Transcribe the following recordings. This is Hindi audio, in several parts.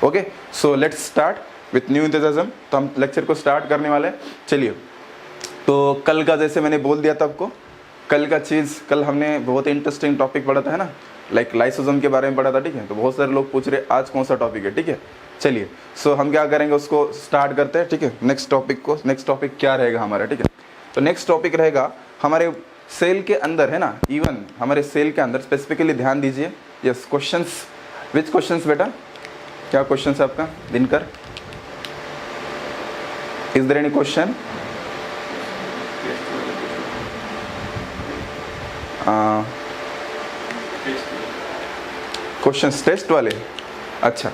Okay, so let's start with new enthusiasm. तो हम लेक्चर को स्टार्ट करने वाले हैं। चलिए, तो कल का जैसे मैंने बोल दिया था आपको, कल का चीज़, कल हमने बहुत इंटरेस्टिंग टॉपिक पढ़ा था, है ना, लाइक लाइसोसोम के बारे में पढ़ा था, ठीक है। तो बहुत सारे लोग पूछ रहे आज कौन सा टॉपिक है, ठीक है। चलिए, सो हम क्या करेंगे, उसको स्टार्ट करते हैं, ठीक है। नेक्स्ट टॉपिक को, नेक्स्ट टॉपिक क्या रहेगा हमारा, ठीक है। तो नेक्स्ट टॉपिक रहेगा हमारे सेल के अंदर, है ना, इवन हमारे सेल के अंदर स्पेसिफिकली ध्यान दीजिए। यस, क्वेश्चंस, विच क्वेश्चंस बेटा, क्या क्वेश्चन है आपका Dinkar? Is there any question? Questions test वाले, अच्छा।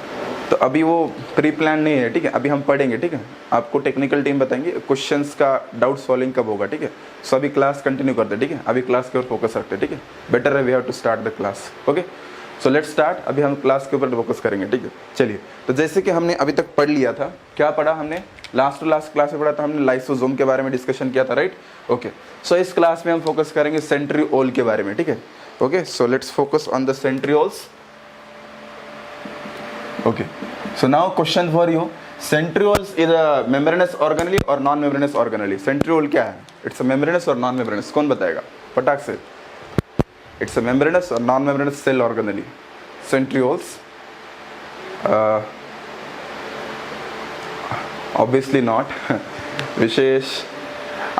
तो अभी वो प्री प्लान नहीं है, ठीक है। अभी हम पढ़ेंगे, ठीक है। आपको टेक्निकल टीम बताएंगे क्वेश्चंस का डाउट सॉल्विंग कब होगा, ठीक है। सो अभी क्लास कंटिन्यू करते हैं, ठीक है। अभी क्लास के ऊपर फोकस रखते हैं, ठीक है। बेटर है we have to start the class. Okay, so let's start. अभी हम क्लास के ऊपर फोकस करेंगे, ठीक है। चलिए, तो जैसे कि हमने अभी तक पढ़ लिया था, क्या पढ़ा हमने, लास्ट टू लास्ट क्लास में पढ़ा था हमने, लाइसोसोम के बारे में डिस्कशन किया था, राइट। ओके, सो इस क्लास में हम फोकस करेंगे सेंट्रियोल के बारे में, ठीक है। Okay, so let's focus on the centrioles. Okay, so now question for you, centrioles is a membranous organelle or non-membranous organelle? Centriole क्या है? It's a membranous or non-membranous? कौन बताएगा फटाक से? It's a membranous or non-membranous cell organelle. Centrioles, obviously not. विशेष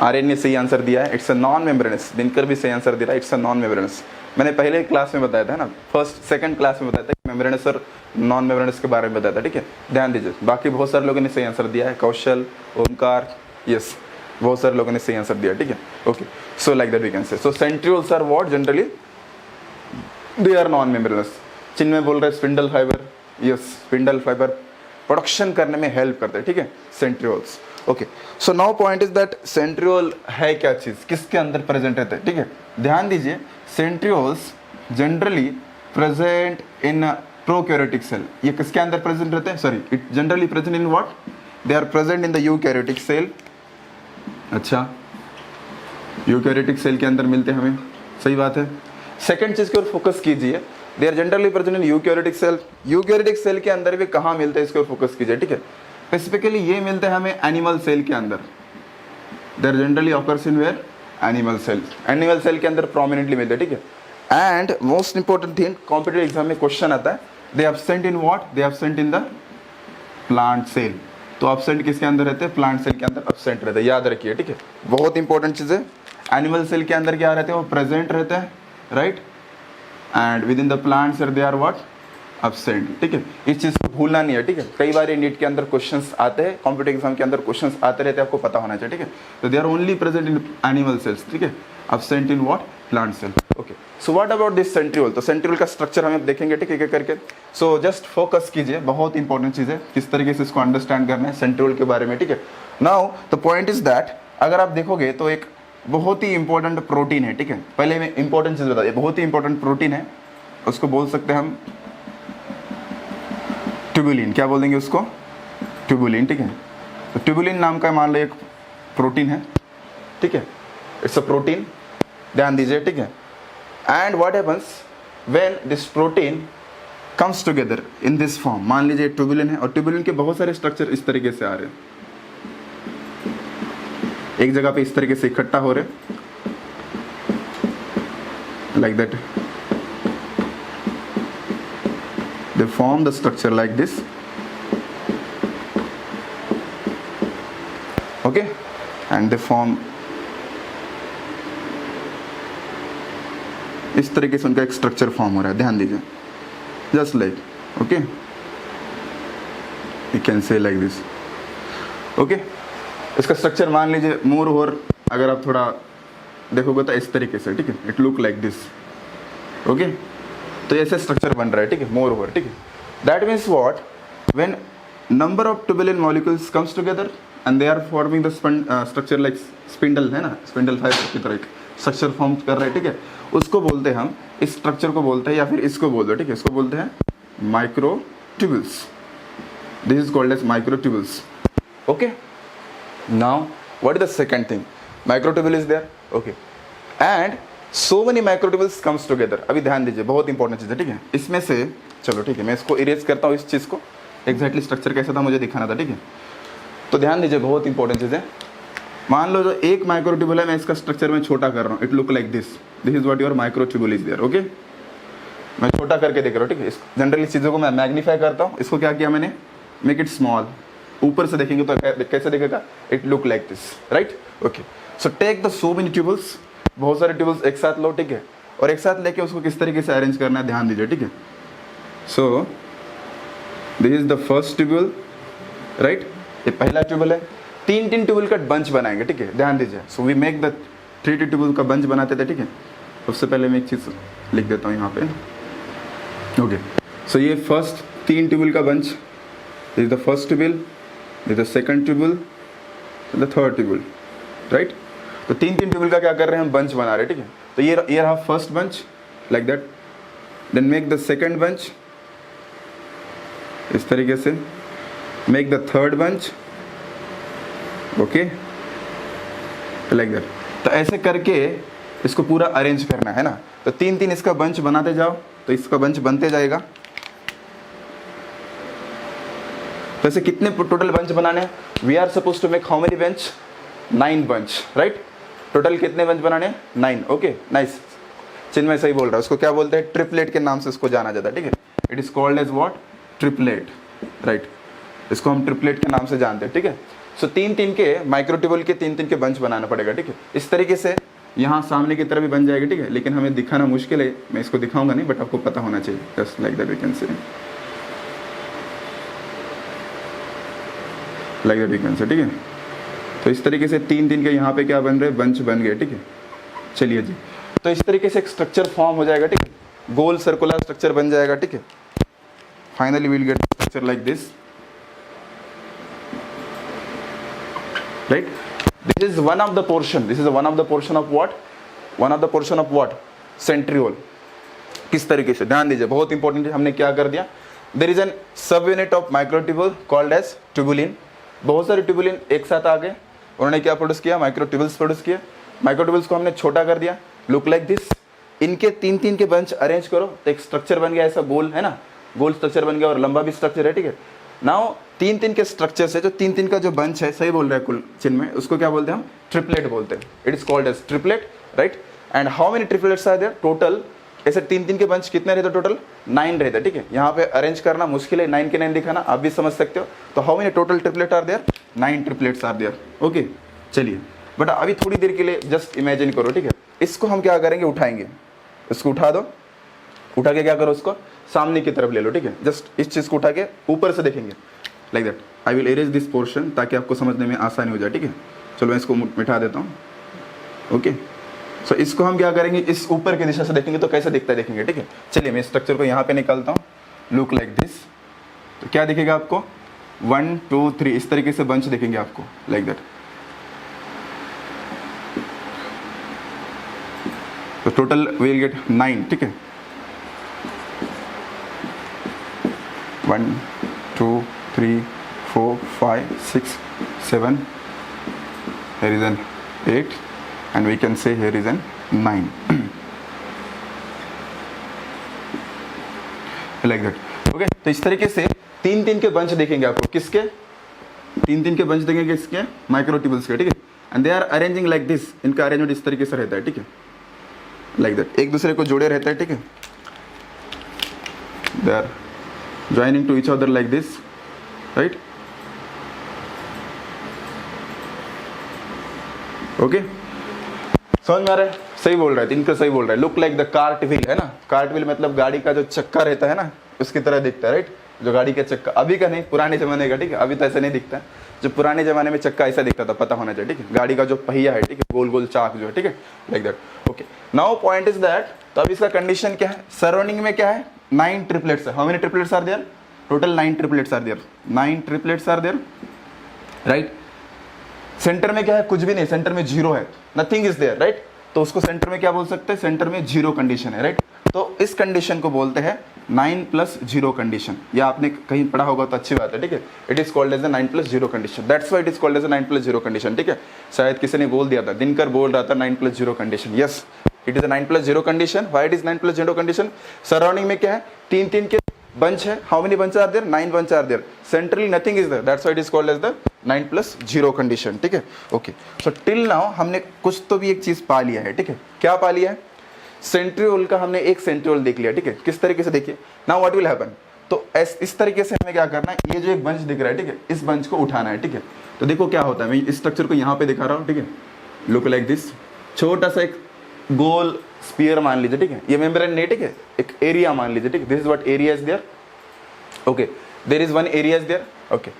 आर्यन ने सही आंसर दिया है, it's a non membranes. Dinkar भी सही आंसर दे रहा है, इट्स अ नॉन मेम्ब्रेनस। मैंने पहले क्लास में बताया था ना, फर्स्ट सेकंड क्लास में बताया था कि मेम्ब्रेनस और नॉन मेम्ब्रेनस के बारे में बताया था, ठीक है। ध्यान दीजिए, बाकी बहुत सारे लोगों ने सही आंसर दिया है, कौशल, ओमकार, यस, बहुत सारे लोगों ने सही आंसर दिया, ठीक है। Okay, so like that we can say, so centrioles are what, generally they are non membranous. Chinmay बोल रहे spindle fibre, yes, spindle fibre production करने में हेल्प करते हैं, ठीक है, centrioles. Okay, so now point is that centriole है क्या चीज, किसके अंदर प्रेजेंट रहते हैं, ठीक है। ध्यान दीजिए, centrioles generally present in prokaryotic cell. ये किसके अंदर प्रेजेंट रहते हैं, sorry, it generally present in what, they are present in the eukaryotic cell. अच्छा, यूकैरियोटिक सेल के अंदर मिलते हैं हमें, सही बात है। सेकंड चीज की ओर फोकस कीजिए, they are generally present in eukaryotic cell. Eukaryotic cell के अंदर भी कहाँ मिलते हैं, इसके ओर फोकस कीजिए, ठीक है। स्पेसिफिकली ये मिलते हैं हमें एनिमल सेल के अंदर। They are generally occurs in where, animal cell. Animal cell के अंदर प्रोमिनेंटली मिलते हैं, ठीक है। And most important thing, competitive exam में क्वेश्चन आता है, they absent in what, they absent in the plant cell. तो एब्सेंट किसके अंदर रहते हैं, प्लांट सेल के अंदर एब्सेंट रहते हैं, याद रखिए, ठीक है। बहुत इंपॉर्टेंट चीज है। एनिमल सेल के अंदर क्या रहते हैं, वो प्रेजेंट रहते हैं, right, and within the plant cell they are what, absent, ठीक है। इस चीज को भूलना नहीं है, ठीक है। कई बार नीट के अंदर क्वेश्चंस आते हैं, कॉम्पिटिटिव एग्जाम के अंदर क्वेश्चंस आते रहते हैं, आपको पता होना चाहिए, ठीक है। तो they are only present in animal cells, ठीक है, absent in what, plant cell. Okay, so what about this centriole? तो सेंट्रियोल का स्ट्रक्चर हम देखेंगे, ठीक है, करके। सो जस्ट फोकस कीजिए, बहुत इंपॉर्टेंट चीज है, किस तरीके से इसको अंडरस्टैंड करना है सेंट्रियोल के बारे में, ठीक है। Now the point is that, अगर आप देखोगे तो एक बहुत ही इंपॉर्टेंट प्रोटीन है, ठीक है। पहले मैं इंपॉर्टेंट चीज बता दिया, बहुत ही इंपॉर्टेंट प्रोटीन है, उसको बोल सकते हैं हम ट्यूबुलिन। क्या बोल देंगे उसको, ट्यूबुलिन, ठीक है। तो ट्यूबुलिन नाम का मान लो एक प्रोटीन है, ठीक है, इट्स अ प्रोटीन, ध्यान दीजिए, ठीक है। And what happens when this protein comes together in this form, मान लीजिए ट्यूबुलिन है, और ट्यूबुलिन के बहुत सारे स्ट्रक्चर इस तरीके से आ रहे हैं, एक जगह पे इस तरीके से इकट्ठा हो रहे, like that, they form the structure like this, okay, and they form, इस तरीके से उनका एक स्ट्रक्चर फॉर्म हो रहा है, ध्यान दीजिए, just like, okay, you can say like this, okay. इसका स्ट्रक्चर मान लीजिए मोर ओवर, अगर आप थोड़ा देखोगे तो इस तरीके से, ठीक है, it look like this, okay. तो ऐसे स्ट्रक्चर बन रहा है, ठीक है, मोर ओवर, ठीक है। That means what, when number of tubulin molecules comes together and they are forming the structure like spindle, है ना, स्पिंडल फाइबर की तरह एक स्ट्रक्चर फॉर्म कर रहे हैं, ठीक है। उसको बोलते हैं हम, इस स्ट्रक्चर को बोलते हैं, या फिर इसको बोलते हैं, ठीक है, इसको बोलते हैं microtubules. This is called as microtubules, okay. Now what is the second thing, microtubule is there, okay, and so many microtubules comes together. अभी ध्यान दीजिए, बहुत इंपॉर्टेंट चीज है, ठीक है। इसमें से, चलो ठीक है, मैं इसको इरेज करता हूँ, इस चीज को, एग्जैक्टली स्ट्रक्चर कैसा था मुझे दिखाना था, ठीक है। तो ध्यान दीजिए, बहुत इंपॉर्टेंट चीज़ है। मान लो जो एक माइक्रोट्यूबुल है, मैं इसका स्ट्रक्चर में छोटा कर रहा हूँ, it look like this is what your microtubule is there, okay. मैं छोटा करके देख रहा हूँ, ठीक है। जनरली चीज़ों को मैं मैग्नीफाई करता हूँ, इसको क्या किया मैंने, मेक इट स्मॉल। ऊपर से देखेंगे तो कैसे दिखेगा, it look like this, right, okay. So take the so many tubules, बहुत सारे ट्यूबल्स एक साथ लो, ठीक है, और एक साथ लेके उसको किस तरीके से अरेंज करना है ध्यान दीजिए, ठीक है। So this is the first tubule, right, ये पहला ट्यूबल है। तीन ट्यूबल का बंच बनाएंगे, ठीक है, ध्यान दीजिए। So we make the 3 tubule का बंच बनाते थे, ठीक है। उससे पहले मैं एक चीज़ लिख देता हूँ यहाँ पे, ओके। सो ये फर्स्ट 3 ट्यूबल का bunch, this is the first tubule, this is the second tubule, the third tubule, right. तो 3 ट्यूबल का क्या कर रहे हैं हम, बंच बना रहे हैं, ठीक है। तो ये रहा first bunch like that, then make the second bunch इस तरीके से, make the third bunch, okay, like that. तो ऐसे करके इसको पूरा अरेंज करना है ना। तो 3 इसका बंच बनाते जाओ, तो इसका बंच बनते जाएगा। तो ऐसे कितने टोटल बंच बनाने हैं, we are suppose to make how many bunch, 9 bunch, right. Total कितने बंच बनाने, 9, ओके, नाइस। चिन्मय सही बोल रहा है, उसको क्या बोलते हैं, ट्रिपलेट के नाम से इसको जाना जाता है, ठीक है। It is called as what, triplet, right. इसको हम ट्रिपलेट के नाम से जानते हैं, ठीक है। सो 3 के माइक्रोट्यूबल के 3 के बंच बनाना पड़ेगा, ठीक है। इस तरीके से यहाँ सामने की तरफ भी बन जाएगी, ठीक है, लेकिन हमें दिखाना मुश्किल है, मैं इसको दिखाऊंगा नहीं, बट आपको पता होना चाहिए, just like that we can say, like that we can say, ठीक है। तो इस तरीके से 3 के यहाँ पे क्या बन रहे, बंच बन गए, ठीक है। चलिए जी, तो इस तरीके से एक स्ट्रक्चर फॉर्म हो जाएगा, ठीक है, गोल सर्कुलर स्ट्रक्चर बन जाएगा, ठीक है। Finally we'll get structure like this, right, this is one of the portion of what, centriole। किस तरीके से, ध्यान दीजिए, बहुत इंपॉर्टेंट है। हमने क्या कर दिया, there is an subunit of microtubule called as tubulin. बहुत सारे ट्यूबुलिन एक साथ आ गए, उन्होंने क्या प्रोड्यूस किया, माइक्रोट्यूबुल्स प्रोड्यूस किया। माइक्रोट्यूबुल्स को हमने छोटा कर दिया, लुक लाइक दिस। इनके 3 के बंच अरेंज करो तो एक स्ट्रक्चर बन गया, ऐसा गोल है ना, गोल स्ट्रक्चर बन गया, और लंबा भी स्ट्रक्चर है, ठीक है। नाउ 3 के स्ट्रक्चर से जो 3 का जो बंच है, सही बोल रहा है कुल चिन्ह में, उसको क्या बोलते हैं हम, ट्रिपलेट बोलते हैं। It is called as triplet, right. And how many triplets are there, total ऐसे 3 के बंच कितने रहते, टोटल 9 रहते, ठीक है। यहाँ पे अरेंज करना मुश्किल है, 9 के 9 दिखाना, आप भी समझ सकते हो। तो how many total triplet are there, 9 triplets are there, okay. चलिए, बट अभी थोड़ी देर के लिए जस्ट इमेजिन करो, ठीक है। इसको हम क्या करेंगे, उठाएंगे, इसको उठा दो, उठा के क्या करो, उसको सामने की तरफ ले लो, ठीक है। जस्ट इस चीज़ को उठा के ऊपर से देखेंगे, like that. I will arrays this portion ताकि आपको समझने में आसानी हो जाए, ठीक है। चलो मैं इसको मिटा देता हूँ, ओके। सो इसको हम क्या करेंगे, इस ऊपर की दिशा से देखेंगे तो कैसे दिखता है देखेंगे, ठीक है। चलिए मैं स्ट्रक्चर को यहाँ पे निकालता हूँ, लुक लाइक दिस। तो क्या दिखेगा आपको, 1 2 3 इस तरीके से बंच दिखेंगे आपको, लाइक दैट। तो टोटल विल गेट 9, ठीक है। 1 2 3 4 5 6 7, here is an 8 and we can say here is an 9 like that, okay। तो इस तरीके से 3 के बंच देखेंगे आपको, किसके, 3 के बंच देखेंगे, किसके, माइक्रोट्यूबल्स के, ठीक है। And they are arranging like this, इनका अरेंजमेंट इस तरीके से रहता है, ठीक है, लाइक दैट, एक दूसरे को जोड़े रहता है, ठीक है। They are joining to each other like this, right, okay। समझ में आ रहा है, सही बोल रहा है, इनका सही बोल रहा है। Look like the cart wheel, है ना, कार्ट व्हील मतलब गाड़ी का जो चक्का रहता है ना, उसकी तरह दिखता है, राइट। जो गाड़ी का चक्का, अभी का नहीं, पुराने जमाने का, ठीक है। अभी तो ऐसा नहीं दिखता है, जो पुराने जमाने में चक्का ऐसा दिखता था, पता होना चाहिए, ठीक है। गाड़ी का जो पहिया है, ठीक है, गोल गोल चाक जो है, ठीक है, like that, okay. Now point is that, तो अब इसका कंडीशन क्या है, सराउंडिंग में क्या है, 9 ट्रिपलेट्स है। How many triplets are there, total 9 triplets are there, 9 triplets are there, right. Centre में क्या है, कुछ भी नहीं, सेंटर में 0 है, नथिंग इज देयर, राइट। तो उसको सेंटर में क्या बोल सकते हैं, सेंटर में 0 कंडीशन है, राइट। तो इस कंडीशन को बोलते हैं 9 + 0 कंडीशन। या आपने कहीं पढ़ा होगा तो अच्छी बात है, ठीक है। It is called as a 9 + 0 condition, that's why it is called as a 9 + 0 condition, ठीक है। शायद किसी ने बोल दिया था, दिनकर बोल रहा था 9 + 0 condition, yes, it is a 9 + 0 condition. Why it is 9 + 0 condition, surrounding में क्या है, 3 के bunch है, how many bunches are there? 9 bunches are there. Centrally nothing is there. That's why it is called as the 9 plus 0 condition. ठीक है, okay. So till now हमने कुछ तो भी एक चीज पा लिया है, ठीक है. क्या पा लिया है? सेंट्रियोल का हमने एक सेंट्रियोल देख लिया, ठीक है. किस तरीके से देखिए. Now what will happen? तो इस तरीके से हमें क्या करना है, ये जो एक बंच दिख रहा है, ठीक है, इस बंच को उठाना है, ठीक है. तो देखो क्या होता है, मैं इस स्ट्रक्चर को यहाँ पे दिखा रहा हूँ, ठीक है. Look like this. छोटा सा एक गोल स्पीयर मान लीजिए, ठीक है. ये मेम्ब्रेन नहीं, ठीक है, एक एरिया मान लीजिए, ठीक है. This is what area is there. Okay, there is one area is there. Okay,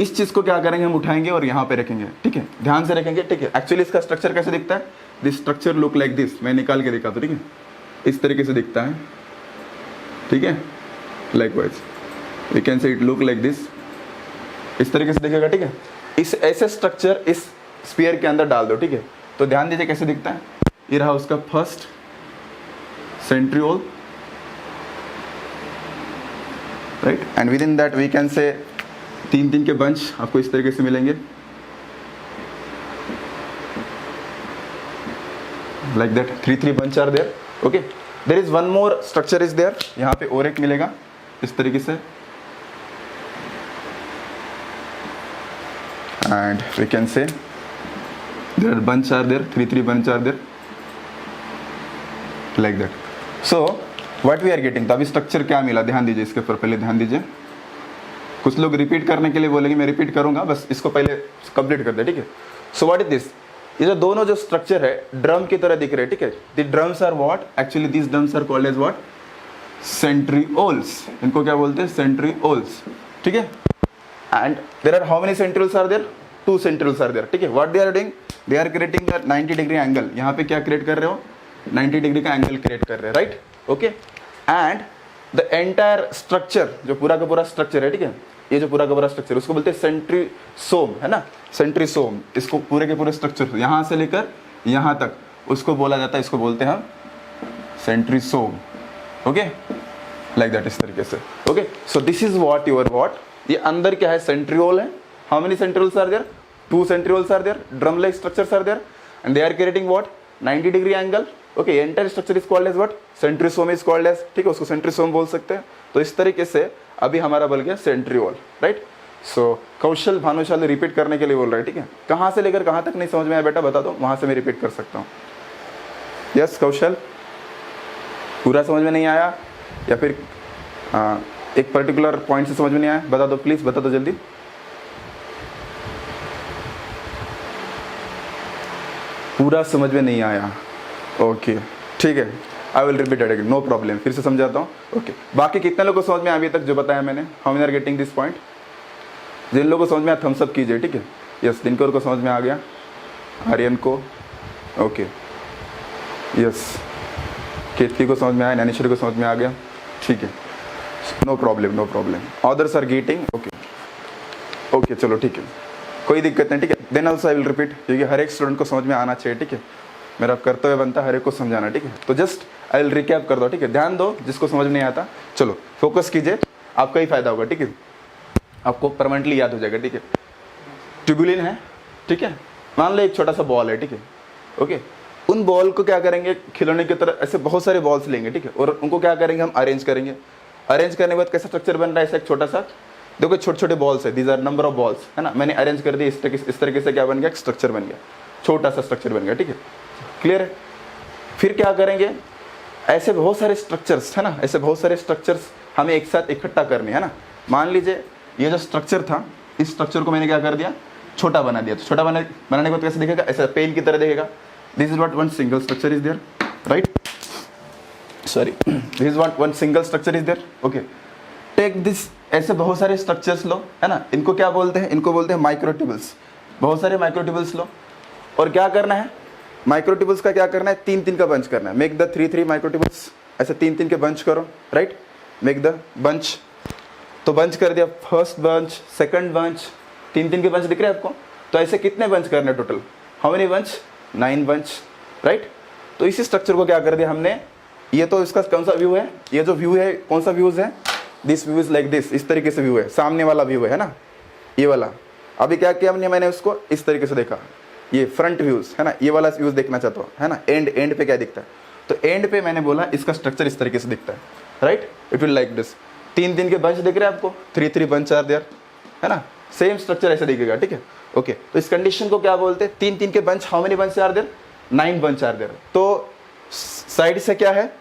इस चीज को क्या करेंगे, हम उठाएंगे और यहाँ पे रखेंगे, ठीक है. ध्यान से रखेंगे, ठीक है. एक्चुअली इसका स्ट्रक्चर कैसे दिखता है, this structure look like this. मैं निकाल के दिखाता हूँ, ठीक है. इस तरीके से दिखता है, ठीक है. Likewise we can say it look like this. इस तरीके से दिखेगा, ठीक है. इस ऐसे स्ट्रक्चर इस स्फीयर के अंदर डाल दो, ठीक है. तो ध्यान दीजिए कैसे दिखता है. ये रहा उसका first centriole, right. And within that we can say 3 के बंच आपको इस तरीके से मिलेंगे, like that. 3 bunch are there. Okay, there is one more structure is there. यहाँ पे और एक मिलेगा इस तरीके से. And we can say there are bunch are there, 3 bunch are there, like that. So what we are getting, तो अभी स्ट्रक्चर क्या मिला, ध्यान दीजिए इसके ऊपर, पहले ध्यान दीजिए. कुछ लोग रिपीट करने के लिए बोलेंगे, मैं रिपीट करूंगा, बस इसको पहले कंप्लीट कर दे, ठीक है. सो व्हाट इज दिस, ये जो दोनों जो स्ट्रक्चर है ड्रम की तरह दिख रहे हैं, ठीक है. The drums are what, actually this drums are called as what, centrioles. इनको क्या बोलते हैं, सेंट्रियोल्स, ठीक है. And there are how many centrioles are there? 2 centrioles are there, ठीक है. What they are doing? They are creating a 90 degree angle. यहाँ पे क्या create कर रहे हो, 90 degree का angle create कर रहे हैं, right? Okay. And the entire structure, जो पूरा का पूरा structure है, ठीक है, ये जो पूरा का पूरा structure उसको बोलते हैं सेंट्रीसोम, है ना. सेंट्रीसोम, इसको पूरे के पूरे structure यहाँ से लेकर यहाँ तक उसको बोला जाता है, इसको बोलते हैं हम सेंट्रीसोम. ओके, लाइक दैट, इस तरीके से. Okay, so this is what your what, ये अंदर क्या है, सेंट्रियोल है. How many centrioles are there, 2 centrioles are there. Drum like structures are there and they are creating what, 90 degree angle. Okay, entire structure is called as what, centrosome is called as, ठीक है, उसको सेंट्रीसोम बोल सकते हैं. तो इस तरीके से अभी हमारा बन गया सेंट्रियोल, राइट. सो कौशल भानुशाली रिपीट करने के लिए बोल रहा है, ठीक है. कहाँ से लेकर कहाँ तक नहीं समझ में आया बेटा, बता दो, वहाँ से मैं रिपीट कर सकता हूँ. यस कौशल, पूरा समझ में नहीं आया या फिर एक पर्टिकुलर पॉइंट से समझ में नहीं आया, बता दो प्लीज, बता दो जल्दी. पूरा समझ में नहीं आया, ओके, ठीक है. I will repeat it again, no problem, फिर से समझाता हूँ. ओके, बाकी कितने लोगों को समझ में आया अभी तक जो बताया मैंने, how many are getting this point. जिन लोगों को समझ में आया थम्स अप कीजिए, ठीक है. यस, दिनकर को समझ में आ गया, आर्यन को, ओके, यस, कीर्ति को समझ में आया, नैनेश्वरी को समझ में आ गया, ठीक है. No problem, no problem. Others are getting, okay, okay, चलो ठीक है, कोई दिक्कत नहीं, ठीक है. Then also I will repeat, क्योंकि हर एक स्टूडेंट को समझ में आना चाहिए, ठीक है. मेरा कर्तव्य बनता है हर एक को समझाना, ठीक है. तो जस्ट आई विल रिकैप कर दो, ठीक है. ध्यान दो, जिसको समझ में नहीं आता, चलो फोकस कीजिए, आपका ही फायदा होगा, ठीक है. आपको परमानेंटली याद हो जाएगा, ठीक है. ट्यूबुलिन है, ठीक है. मान लो एक छोटा सा बॉल है, ठीक है. ओके, उन बॉल को क्या करेंगे, खिलौने की तरह ऐसे बहुत सारे बॉल्स लेंगे, ठीक है, और उनको क्या करेंगे, हम अरेंज करेंगे. अरेंज करने के बाद कैसा स्ट्रक्चर बन रहा है, ऐसा एक छोटा सा, देखो छोटे छोटे बॉल्स है, these are number of balls, है ना. मैंने अरेंज कर दी, इस तरीके से क्या बन गया, स्ट्रक्चर बन गया, छोटा सा स्ट्रक्चर बन गया, ठीक है. क्लियर है. फिर क्या करेंगे, ऐसे बहुत सारे स्ट्रक्चर्स, है ना, ऐसे बहुत सारे स्ट्रक्चर्स हमें एक साथ इकट्ठा करने, है ना. मान लीजिए ये जो स्ट्रक्चर था, इस स्ट्रक्चर को मैंने क्या कर दिया, छोटा बना दिया. तो छोटा बनाने के बाद कैसे दिखेगा, ऐसा पेन की तरह दिखेगा. This is what one single structure is there, right. Sorry, this is what one single structure is there. Okay, take this, ऐसे बहुत सारे स्ट्रक्चर्स लो, है ना. इनको क्या बोलते हैं, इनको बोलते हैं माइक्रोट्यूबल्स. बहुत सारे माइक्रोट्यूबल्स लो, और क्या करना है, माइक्रोट्यूबल्स का क्या करना है, 3 का बंच करना है. मेक द 3 माइक्रोट्यूबल्स, ऐसे 3 के बंच करो, राइट. मेक द बंच, तो बंच कर दिया, फर्स्ट बंच, सेकंड बंच, 3 के बंच दिख रहे हैं आपको. तो ऐसे कितने बंच करने total, how many bunch, 9 bunch, right. तो इसी स्ट्रक्चर को क्या कर दिया हमने, ये तो इसका कौन सा व्यू है, ये जो व्यू है कौन सा व्यूज है, this view is like this, इस तरीके से व्यू है, सामने वाला व्यू है ना, ये वाला. अभी क्या किया हमने, मैंने उसको इस तरीके से देखा, ये फ्रंट व्यूज है ना, ये वाला व्यूज देखना चाहता हूँ, है ना. एंड पे क्या दिखता है, तो एंड पे मैंने बोला इसका स्ट्रक्चर इस तरीके से दिखता है, right. It will like this. तीन के बंच दिख रहे हैं आपको, 3 बंच आर देयर, है ना, सेम स्ट्रक्चर ऐसे दिखेगा, ठीक है। ओके, तो इस कंडीशन को क्या बोलते हैं, 3 के bunch, how many bunch are there, 9 bunch are there. तो साइड से क्या है,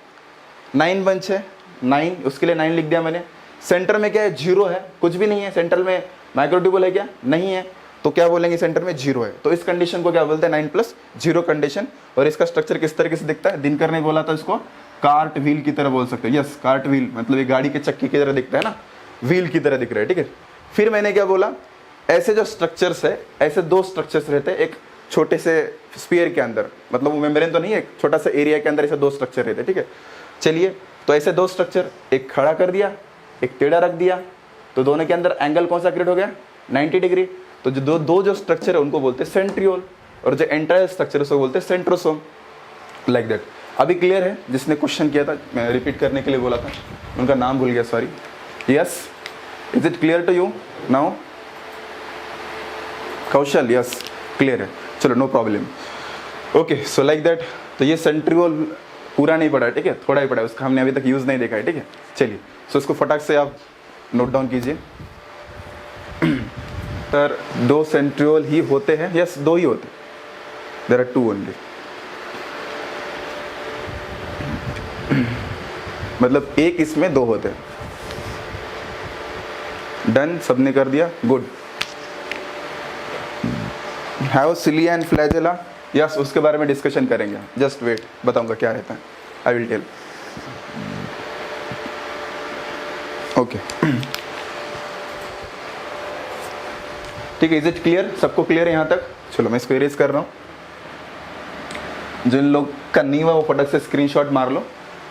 9 बंच है, 9, उसके लिए 9 लिख दिया मैंने। सेंटर में क्या है, 0 है, कुछ भी नहीं है, सेंटर में माइक्रोट्यूबुल है क्या, नहीं है, तो क्या बोलेंगे, सेंटर में 0 है। तो इस कंडीशन को क्या बोलते हैं, 9+0 कंडीशन। और इसका स्ट्रक्चर किस तरीके से दिखता है, दिनकर ने बोला था इसको कार्ट व्हील की तरह बोल सकते हो। यस, कार्ट व्हील मतलब ये गाड़ी के चक्की की तरह दिखता है ना, व्हील की तरह दिख रहा है, ठीक है। फिर मैंने क्या बोला, ऐसे जो स्ट्रक्चर्स है, ऐसे 2 स्ट्रक्चर्स रहते हैं एक छोटे से स्फीयर के अंदर, मतलब वो मेम्ब्रेन तो नहीं है, एक छोटा सा एरिया के अंदर ऐसे 2 स्ट्रक्चर रहते हैं, ठीक है। चलिए, तो ऐसे 2 स्ट्रक्चर, एक खड़ा कर दिया, एक टेढ़ा रख दिया, तो दोनों के अंदर एंगल कौन सा क्रिएट हो गया, 90 डिग्री। तो जो दो जो स्ट्रक्चर है उनको बोलते हैं सेंट्रियोल, और जो एंटायर स्ट्रक्चर है उसको बोलते हैं सेंट्रोसोम, लाइक दैट। अभी क्लियर है? जिसने क्वेश्चन किया था, मैं रिपीट करने के लिए बोला था, उनका नाम भूल गया, sorry. Yes, is it clear to you now? Kaushal, yes, clear है, चलो no problem. Okay, so like that. तो ये सेंट्रियोल पूरा नहीं पड़ा है, ठीक है, थोड़ा ही पड़ा है, उसका हमने अभी तक यूज़ नहीं देखा है, ठीक है। चलिए, सो इसको फटाक से आप नोट डाउन कीजिए। सर 2 सेंट्रियोल ही होते हैं, यस 2 ही होते हैं, देयर आर 2 ओनली। मतलब एक इसमें 2 होते हैं। डन, सबने कर दिया, good. Have cilia and flagella, yes, उसके बारे में डिस्कशन करेंगे, जस्ट वेट, बताऊंगा क्या रहता है, आई विल टेल। ओके, ठीक है, इज इट क्लियर? सबको क्लियर है यहाँ तक? चलो मैं इसको इरेज कर रहा हूँ, जिन लोग का नहीं हुआ वो फटक से स्क्रीनशॉट मार लो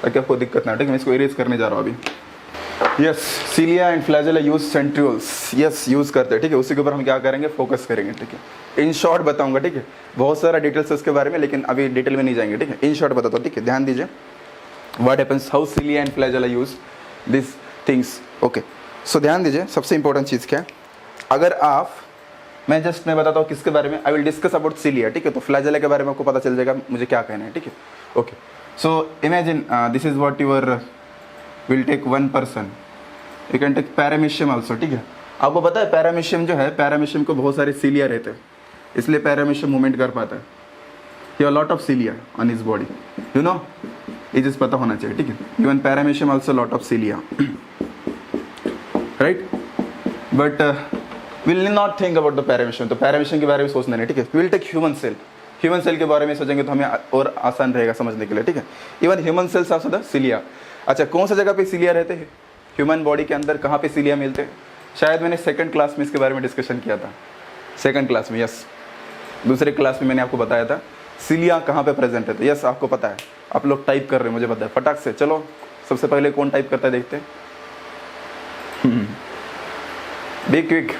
ताकि आपको दिक्कत ना हो, ठीक है। मैं इसको इरेज करने जा रहा हूँ अभी। Yes, cilia and flagella use centrioles, yes use करते हैं, ठीक है। उसी के ऊपर हम क्या करेंगे, फोकस करेंगे, ठीक है। इन शॉर्ट बताऊंगा, ठीक है, बहुत सारा डिटेल्स है उसके बारे में, लेकिन अभी डिटेल में नहीं जाएंगे, ठीक है। इन शॉर्ट बताता हूँ, ठीक है, ध्यान दीजिए। What happens, how cilia and flagella use this things, okay. So ध्यान दीजिए, सबसे इंपॉर्टेंट चीज़ क्या है, अगर आप, मैं बताता हूँ किसके बारे में, I will discuss about cilia, ठीक है। तो फ्लैजेला के बारे में आपको पता चल जाएगा मुझे क्या कहना है, ठीक है। Okay, so imagine this is what your will take 1 person, you can take paramecium also, ठीक है। आपको पता है पैरामीशियम जो है, पैरामीशियम को बहुत सारे सिलिया रहते हैं, इसलिए पैरामीशियम मूवमेंट कर पाता है। ये lot of cilia on his body, you know, ये चीज पता होना चाहिए, ठीक है। Even paramecium also lot of cilia, right. But will not think about the paramecium, तो पैरामीशियम के बारे में सोचना नहीं, ठीक है। Will take human cell, human cell के बारे में सोचेंगे तो हमें और आसान रहेगा समझने के लिए, ठीक है। Even human cells also the cilia. अच्छा, कौन सा जगह पे सिलिया रहते हैं ह्यूमन बॉडी के अंदर, कहाँ पे सिलिया मिलते हैं? शायद मैंने 2nd क्लास में इसके बारे में डिस्कशन किया था, 2nd क्लास में, यस। दूसरे क्लास में मैंने आपको बताया था सिलिया कहाँ पे प्रेजेंट है, यस आपको पता है, आप लोग टाइप कर रहे हैं, मुझे पता है, फटाक से। चलो सबसे पहले कौन टाइप करता है देखते हैं, बी क्विक।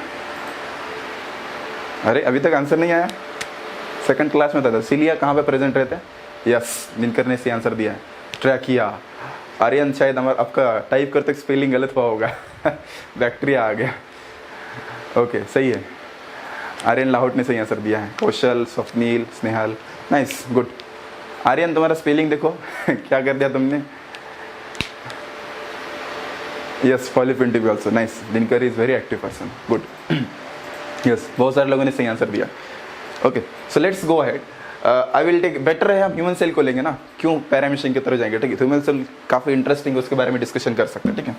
अरे अभी तक आंसर नहीं आया, 2nd क्लास में था सिलिया कहाँ पे प्रेजेंट रहते हैं, यस दिनकर ने से आंसर दिया है, ट्रैकिया। आर्यन शायद हमारा आपका टाइप करते स्पेलिंग गलत हुआ होगा, बैक्टीरिया आ गया, ओके सही है। आर्यन लाहौट ने सही आंसर दिया है, कौशल, स्वप्नील, स्नेहल, नाइस, गुड। आर्यन तुम्हारा स्पेलिंग देखो क्या कर दिया तुमने, यस पॉलीपेंटिक also, nice. Dinkar is very active person, good, yes बहुत सारे लोगों ने सही आंसर दिया। Okay, so let's go ahead. I will take, better है हम ह्यूमन सेल को लेंगे ना, क्यों पैरामीशियम की तरह जाएंगे, ठीक है। ह्यूमन सेल काफ़ी इंटरेस्टिंग है, उसके बारे में डिस्कशन कर सकते हैं, ठीक है।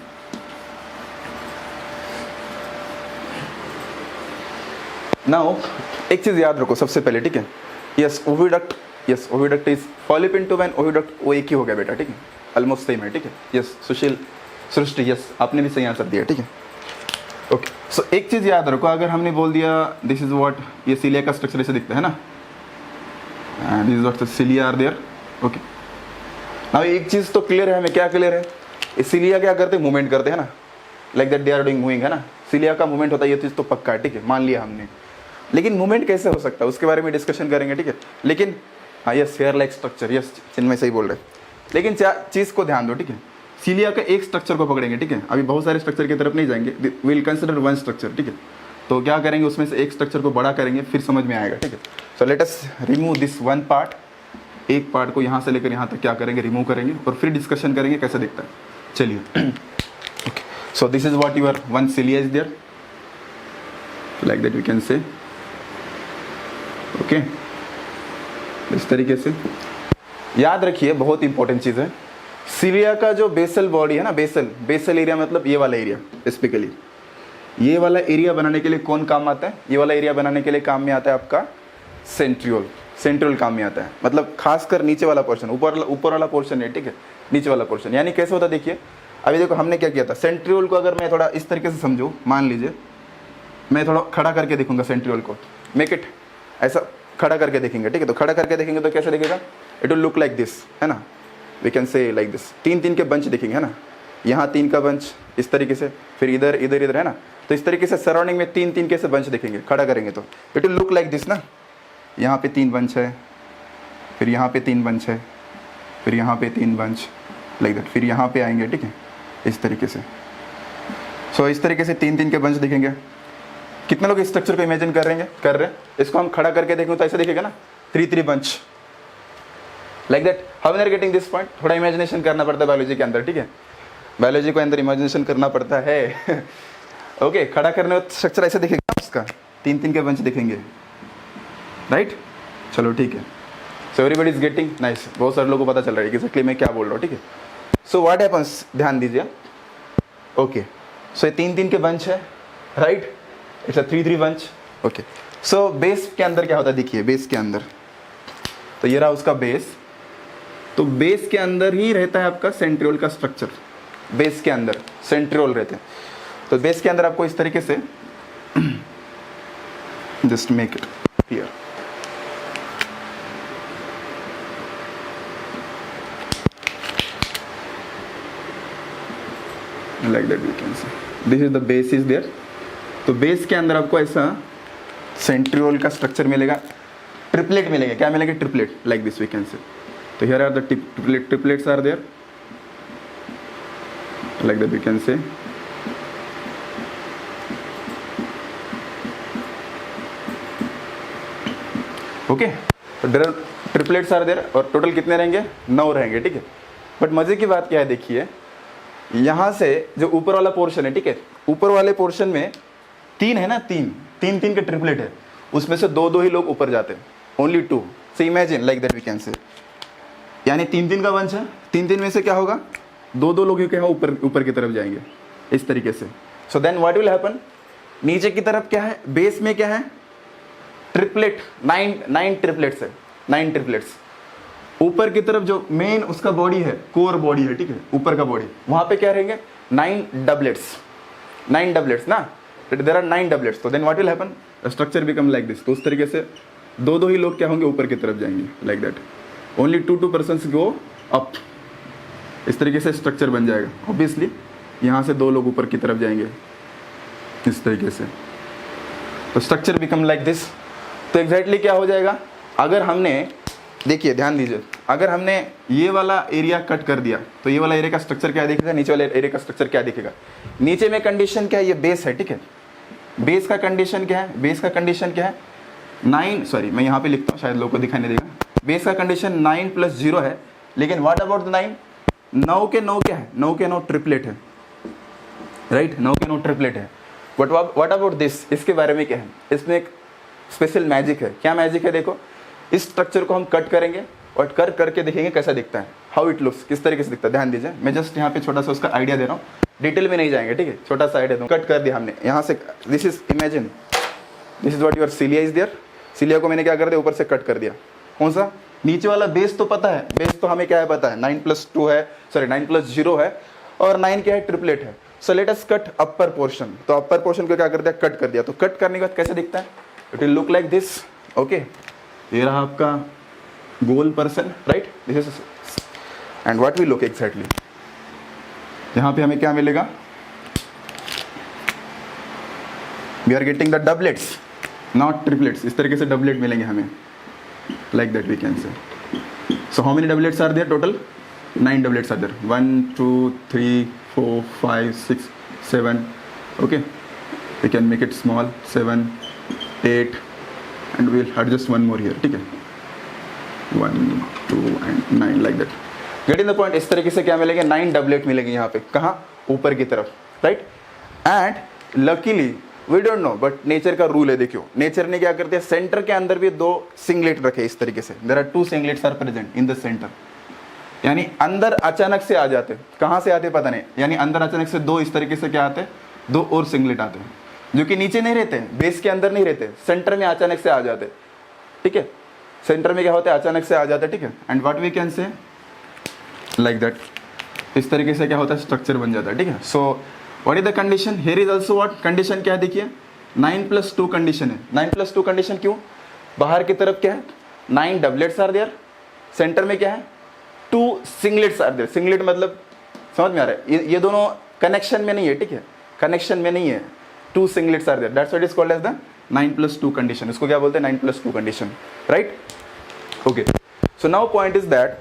नाउ एक चीज़ याद रखो सबसे पहले, ठीक है। Yes oviduct, yes oviduct is fallopian tube and oviduct वो एक ही हो गया बेटा, ठीक है, ऑलमोस्ट सेम है, ठीक है। यस सुशील, सृष्टि, यस आपने भी सही आंसर दिया, ठीक है। ओके, सो एक चीज़ याद रखो, अगर हमने बोल दिया दिस इज व्हाट, ये सिलिया का स्ट्रक्चर ऐसे दिखता है ना, this is what the cilia are there, okay. Now एक चीज़ तो क्लियर है हमें, क्या क्लियर है, ये सिलिया क्या करते हैं, मूवमेंट करते हैं ना, like that they are doing moving, है ना, सिलिया का मूवमेंट होता है, ये चीज़ तो पक्का है, ठीक है, मान लिया हमने। लेकिन मूवमेंट कैसे हो सकता है उसके बारे में डिस्कशन करेंगे, ठीक है। लेकिन हाँ yes hair like structure, yes Chinmay सही बोल रहे हैं। लेकिन चीज़ को ध्यान दो, ठीक है, सिलिया का एक स्ट्रक्चर को पकड़ेंगे, ठीक है, अभी बहुत सारे स्ट्रक्चर की तरफ नहीं जाएंगे, विल कंसिडर वन स्ट्रक्चर, ठीक है। तो क्या करेंगे, उसमें से एक स्ट्रक्चर को बड़ा करेंगे, फिर समझ में आएगा, ठीक है। So let us remove this one part, एक पार्ट को यहाँ से लेकर यहाँ तक क्या करेंगे, रिमूव करेंगे, और फिर डिस्कशन करेंगे कैसे दिखता है। चलिए okay, So this is what your one cilia is there, like that we can say. Okay, इस तरीके से याद रखिए, बहुत इंपॉर्टेंट चीज़ है। सिलिया का जो बेसल बॉडी है ना, बेसल एरिया मतलब ये वाला एरिया, स्पेसिफिकली ये वाला एरिया बनाने के लिए कौन काम आता है? ये वाला एरिया बनाने के लिए काम में आता है आपका सेंट्रियोल काम में आता है। मतलब खासकर नीचे वाला पोर्शन, ऊपर वाला पोर्शन है, ठीक है, नीचे वाला पोर्शन। यानी कैसे होता है देखिए, अभी देखो हमने क्या किया था, सेंट्रियोल को अगर मैं थोड़ा इस तरीके से समझूं, मान लीजिए मैं थोड़ा खड़ा करके देखूंगा सेंट्रियोल को, मेक इट ऐसा खड़ा करके देखेंगे, ठीक है। तो खड़ा करके देखेंगे तो कैसे दिखेगा? It will look like this, है ना, we can say like this. तीन के बंच दिखेंगे, है ना, यहाँ 3 का बंच इस तरीके से, फिर इधर इधर इधर, है ना। तो इस तरीके से सराउंडिंग में 3 के से बंच दिखेंगे, खड़ा करेंगे तो it will look like this ना। यहाँ पे 3 बंच है, फिर यहाँ पे 3 बंच है, फिर यहाँ पे 3 बंच, लाइक दैट। फिर यहाँ पे आएंगे, ठीक है, इस तरीके से। सो इस तरीके से 3 के बंच दिखेंगे। कितने लोग इस स्ट्रक्चर को इमेजिन कर रहे हैं? इसको हम खड़ा करके देखें तो ऐसे दिखेगा ना, 3 bunch, like that. How we are getting this point? थोड़ा इमेजिनेशन करना पड़ता है बायोलॉजी के अंदर, ठीक है, बायोलॉजी को अंदर इमेजिनेशन करना पड़ता है। ओके, खड़ा करने में स्ट्रक्चर ऐसे दिखेगा, उसका 3 के बंच दिखेंगे, राइट। चलो ठीक है, so everybody is getting nice. बहुत सारे लोगों को पता चल रहा है कि एक्चुअली मैं क्या बोल रहा हूँ, ठीक है। सो व्हाट हैपेंस, ध्यान दीजिए। ओके, सो ये 3 के बंच है, right, it's a 3 bunch. Okay, so base के अंदर क्या होता है देखिए, बेस के अंदर तो ये रहा उसका बेस। तो बेस के अंदर ही रहता है आपका सेंट्रियोल का स्ट्रक्चर, बेस के अंदर सेंट्रियोल रहते हैं। तो बेस के अंदर आपको इस तरीके से just make it clear, like that we can say this is the base is there. तो बेस के अंदर आपको ऐसा सेंट्रियोल का स्ट्रक्चर मिलेगा, ट्रिपलेट मिलेंगे। क्या मिलेंगे? Triplet, like this we can say. तो here are the triplets are there, like that we can say. Okay, तो ट्रिपलेट्स आर देयर और टोटल कितने रहेंगे? 9 रहेंगे, ठीक है। बट मजे की बात क्या है देखिए, यहाँ से जो ऊपर वाला पोर्शन है, ठीक है, ऊपर वाले पोर्शन में 3 है ना, 3 के ट्रिपलेट है, उसमें से 2 ही लोग ऊपर जाते हैं, only 2। So imagine like that we can say, यानी 3 का वंश है, 3 में से क्या होगा? 2 लोग क्या है ऊपर की तरफ जाएंगे, इस तरीके से। So then what will happen, नीचे की तरफ क्या है, बेस में क्या है? ट्रिपलेट, 9 ट्रिपलेट्स है, 9 ट्रिपलेट्स। ऊपर की तरफ जो मेन उसका बॉडी है, कोर बॉडी है, ठीक है, ऊपर का बॉडी, वहां पे क्या रहेंगे? 9 डबलेट्स ना, देयर आर 9 डबलेट्स। तो then what will happen, structure become like this. तो उस तरीके से 2 ही लोग क्या होंगे? ऊपर की तरफ जाएंगे, like that. Only 2 persons go up, इस तरीके से स्ट्रक्चर बन जाएगा। ऑब्वियसली यहाँ से 2 लोग ऊपर की तरफ जाएंगे, इस तरीके से। तो स्ट्रक्चर बिकम लाइक दिस। तो एग्जैक्टली क्या हो जाएगा, अगर हमने, देखिए ध्यान दीजिए, अगर हमने ये वाला एरिया कट कर दिया तो ये वाला एरिया का स्ट्रक्चर क्या दिखेगा, नीचे वाले एरिया का स्ट्रक्चर क्या दिखेगा? नीचे में कंडीशन क्या है? ये बेस है, ठीक है। बेस का कंडीशन क्या है? बेस का कंडीशन क्या है? 9, सॉरी मैं यहाँ पे लिखता हूँ, शायद लोगों को दिखाई नहीं देगा। बेस का कंडीशन 9 + 0 है, लेकिन व्हाट अबाउट द 9? 9 के 9 क्या है? 9 के 9 ट्रिपलेट है, राइट, 9 के 9 ट्रिपलेट है। बट व्हाट अबाउट दिस, इसके बारे में क्या है? इसमें एक स्पेशल मैजिक है। क्या मैजिक है? देखो, इस स्ट्रक्चर को हम कट करेंगे और कट करके देखेंगे कैसा दिखता है, हाउ इट लुक्स, किस तरीके से दिखता है। ध्यान दीजिए, मैं जस्ट यहाँ पे छोटा सा उसका आइडिया दे रहा हूँ, डिटेल में नहीं जाएंगे, ठीक है, छोटा सा आइडिया दूँ। कट कर दिया हमने यहाँ से, this is imagine, this is what your cilia is there. Cilia को मैंने क्या कर दिया, ऊपर से कट कर दिया। कौन सा? नीचे वाला बेस तो पता है, बेस तो हमें क्या है पता है, 9 + 2 है, सॉरी 9 + 0 है, और 9 क्या है? ट्रिपलेट है। सो लेट अस कट अपर पोर्शन। तो अपर पोर्शन को क्या कर दिया? कट कर दिया। तो कट करने के बाद कैसे दिखता है? It will look like this. Okay, ये रहा आपका गोल person, right, this is, and what will look exactly, यहाँ पे हमें क्या मिलेगा? We are getting the doublets, not triplets. इस तरीके से डबलेट मिलेंगे हमें, like that we can say. So how many doublets are there total? 9 doublets are there. 1 2 3 4 5 6 7. Okay, we can make it small, 7 8, and we'll adjust one more here, ठीक है, 1 2 and 9, like that. Getting the point? इस तरीके से क्या मिलेंगे? 9 डबलेट मिलेंगे यहाँ पे। कहाँ? ऊपर की तरफ। Right. And luckily we don't know, but nature का रूल है, देखियो नेचर ने क्या करते हैं, सेंटर के अंदर भी 2 सिंगलेट रखे इस तरीके से, there are 2 singlets are present in the center, यानी अंदर अचानक से आ जाते, कहाँ से आते पता नहीं, यानी अंदर अचानक से 2 इस तरीके से क्या आते, 2 और सिंगलेट आते हैं जो कि नीचे नहीं रहते, बेस के अंदर नहीं रहते, सेंटर में अचानक से आ जाते, ठीक है, सेंटर में क्या होता है, अचानक से आ जाते, ठीक है। And what we can say like that, इस तरीके से क्या होता है, स्ट्रक्चर बन जाता है, ठीक है। So what is the condition, here is also what condition, क्या है देखिए 9+2 कंडीशन है। 9+2 कंडीशन क्यों, बाहर की तरफ क्या है 9 डबलेट्स आर देयर, सेंटर में क्या है 2 सिंगलेट्स आर देयर, सिंगलेट मतलब समझ में आ रहा है, ये दोनों कनेक्शन में नहीं है, ठीक है, कनेक्शन में नहीं है, 2 singlets are there, that's what is called as the 9+2 condition, इसको क्या बोलते हैं 9+2 condition, right. Okay, so now point is that,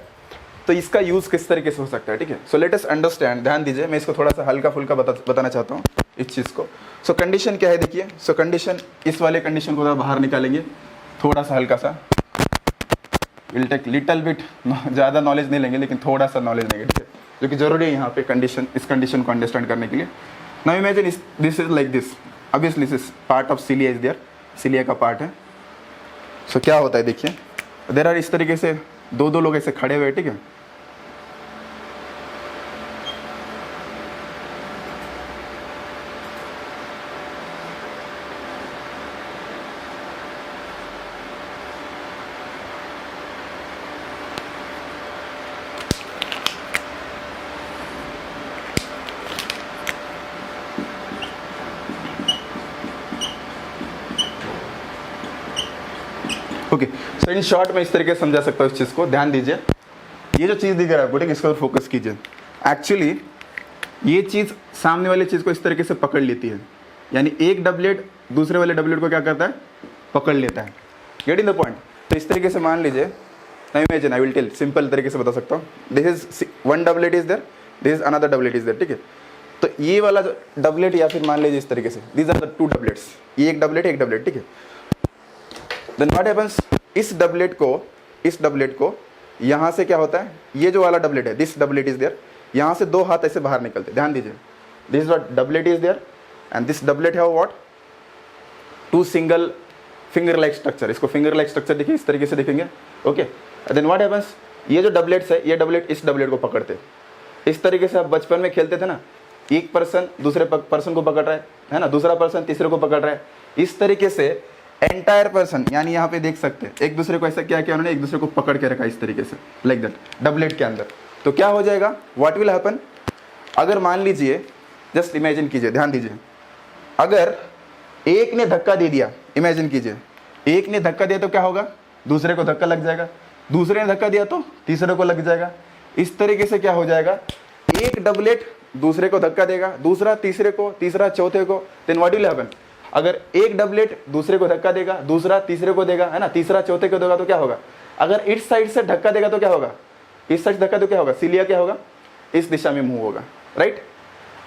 तो इसका यूज किस तरीके से हो सकता है, ठीक है। सो लेट अस अंडरस्टैंड, ध्यान दीजिए, मैं इसको थोड़ा सा हल्का फुल्का बताना चाहता हूँ इस चीज़ को। सो कंडीशन क्या है देखिए, सो कंडीशन, इस वाले कंडीशन को बाहर निकालेंगे, थोड़ा सा हल्का सा, विल टेक लिटल बिट, ज़्यादा नॉलेज नहीं लेंगे लेकिन थोड़ा सा नॉलेज लेंगे, ठीक है, जो कि जरूरी है यहाँ पे कंडीशन, इस कंडीशन को अंडरस्टैंड करने के लिए। Now imagine this is like this, obviously this is part of cilia is there, cilia का पार्ट है। सो क्या होता है देखिए, देयर आर इस तरीके से 2 लोग ऐसे खड़े हुए, ठीक है, ओके। सो इन शॉर्ट मैं इस तरीके से समझा सकता हूँ इस चीज़ को, ध्यान दीजिए, ये जो चीज़ दिख रहा है आपको, ठीक है, इसको फोकस कीजिए। एक्चुअली ये चीज़ सामने वाली चीज़ को इस तरीके से पकड़ लेती है, यानी एक डबलेट दूसरे वाले डबलेट को क्या करता है, पकड़ लेता है, गेट इन द पॉइंट। तो इस तरीके से मान लीजिए, now imagine, I will tell, simple तरीके से बता सकता हूँ, this is 1 doublet is there, this is another doublet is there, ठीक है। तो ये वाला जो डबलेट, या फिर मान लीजिए इस तरीके से, दिस आर द 2 डबलेट्स, ये एक डबलेट, ठीक है। देन व्हाट हैपेंस, इस डबलेट को यहाँ से क्या होता है, ये जो वाला डबलेट है, दिस डबलेट इज देयर, यहाँ से 2 हाथ ऐसे बाहर निकलते, ध्यान दीजिए, this is what doublet is there and this doublet have what 2 single finger like structure, इसको फिंगर लाइक स्ट्रक्चर देखिए, इस तरीके से देखेंगे, ओके। देन व्हाट हैपेंस, ये जो डबलेट्स है, ये डबलेट इस डबलेट को पकड़ते, इस तरीके से आप बचपन में खेलते थे ना, एक पर्सन दूसरे पर्सन को पकड़ रहा है ना, दूसरा पर्सन तीसरे को पकड़ रहा है, इस तरीके से एंटायर पर्सन, यानी यहाँ पे देख सकते हैं एक दूसरे को ऐसा क्या किया उन्होंने, एक दूसरे को पकड़ के रखा इस तरीके से, लाइक दैट, डबलेट के अंदर। तो क्या हो जाएगा, व्हाट विल हैपन, अगर मान लीजिए, जस्ट इमेजिन कीजिए, ध्यान दीजिए, अगर एक ने धक्का दे दिया, इमेजिन कीजिए, एक ने धक्का दिया तो क्या होगा, दूसरे को धक्का लग जाएगा, दूसरे ने धक्का दिया तो तीसरे को लग जाएगा, इस तरीके से क्या हो जाएगा, एक डबलेट दूसरे को धक्का देगा, दूसरा तीसरे को, तीसरा चौथे को, देन व्हाट विल हैपन, अगर एक डबलेट दूसरे को धक्का देगा, दूसरा तीसरे को देगा, है ना, तीसरा चौथे को देगा तो क्या होगा, अगर इस साइड से धक्का देगा तो क्या होगा, इस साइड धक्का तो क्या होगा, सिलिया क्या होगा, इस दिशा में मूव होगा, राइट।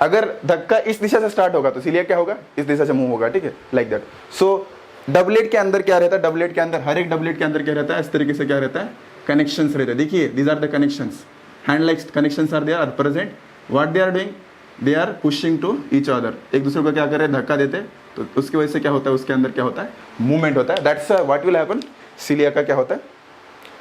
अगर धक्का इस दिशा से स्टार्ट होगा तो सिलिया क्या होगा, इस दिशा से मूव होगा, ठीक है, लाइक दैट। सो डबलेट के अंदर क्या रहता है, डबलेट के अंदर, हर एक डबलेट के अंदर क्या रहता है, इस तरीके से क्या रहता है, कनेक्शंस रहते हैं, देखिए these are the connections, hand like connections are there, are present, what they are doing, they are pushing to each other, एक दूसरे को क्या कर रहे हैं, धक्का देते, तो उसकी वजह से क्या होता है, उसके अंदर क्या होता है, मूवमेंट होता है, that's what will happen, cilia का क्या होता है,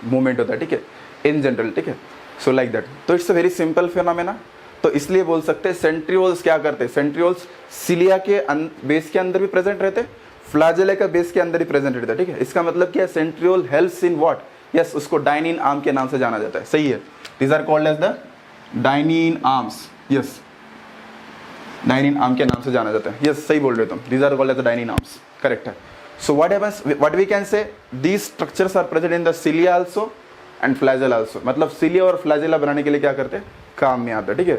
मूवमेंट होता है, ठीक है, इन जनरल, ठीक है। सो लाइक दैट, तो it's a very simple phenomena. तो इसलिए बोल सकते हैं सेंट्रियोल्स क्या करते हैं, सेंट्रियोल्स सिलिया के बेस के अंदर भी प्रेजेंट रहते, फ्लैजेला का बेस के अंदर ही प्रेजेंट रहता है, ठीक है। इसका मतलब क्या है, centriole helps in what, yes, उसको डाइनिन आर्म के नाम से जाना जाता है, सही है, these are called as the dynein arms, yes, dynein arm के नाम से जाना जाता है, यस, सही बोल रहे हो तुम, these are called as the dynein arms, correct है। So what happens, what we can say, these structures are present in the cilia also and flagella also, मतलब सिलिया और फ्लैजेला बनाने के लिए क्या करते हैं, काम में आता है, ठीक है,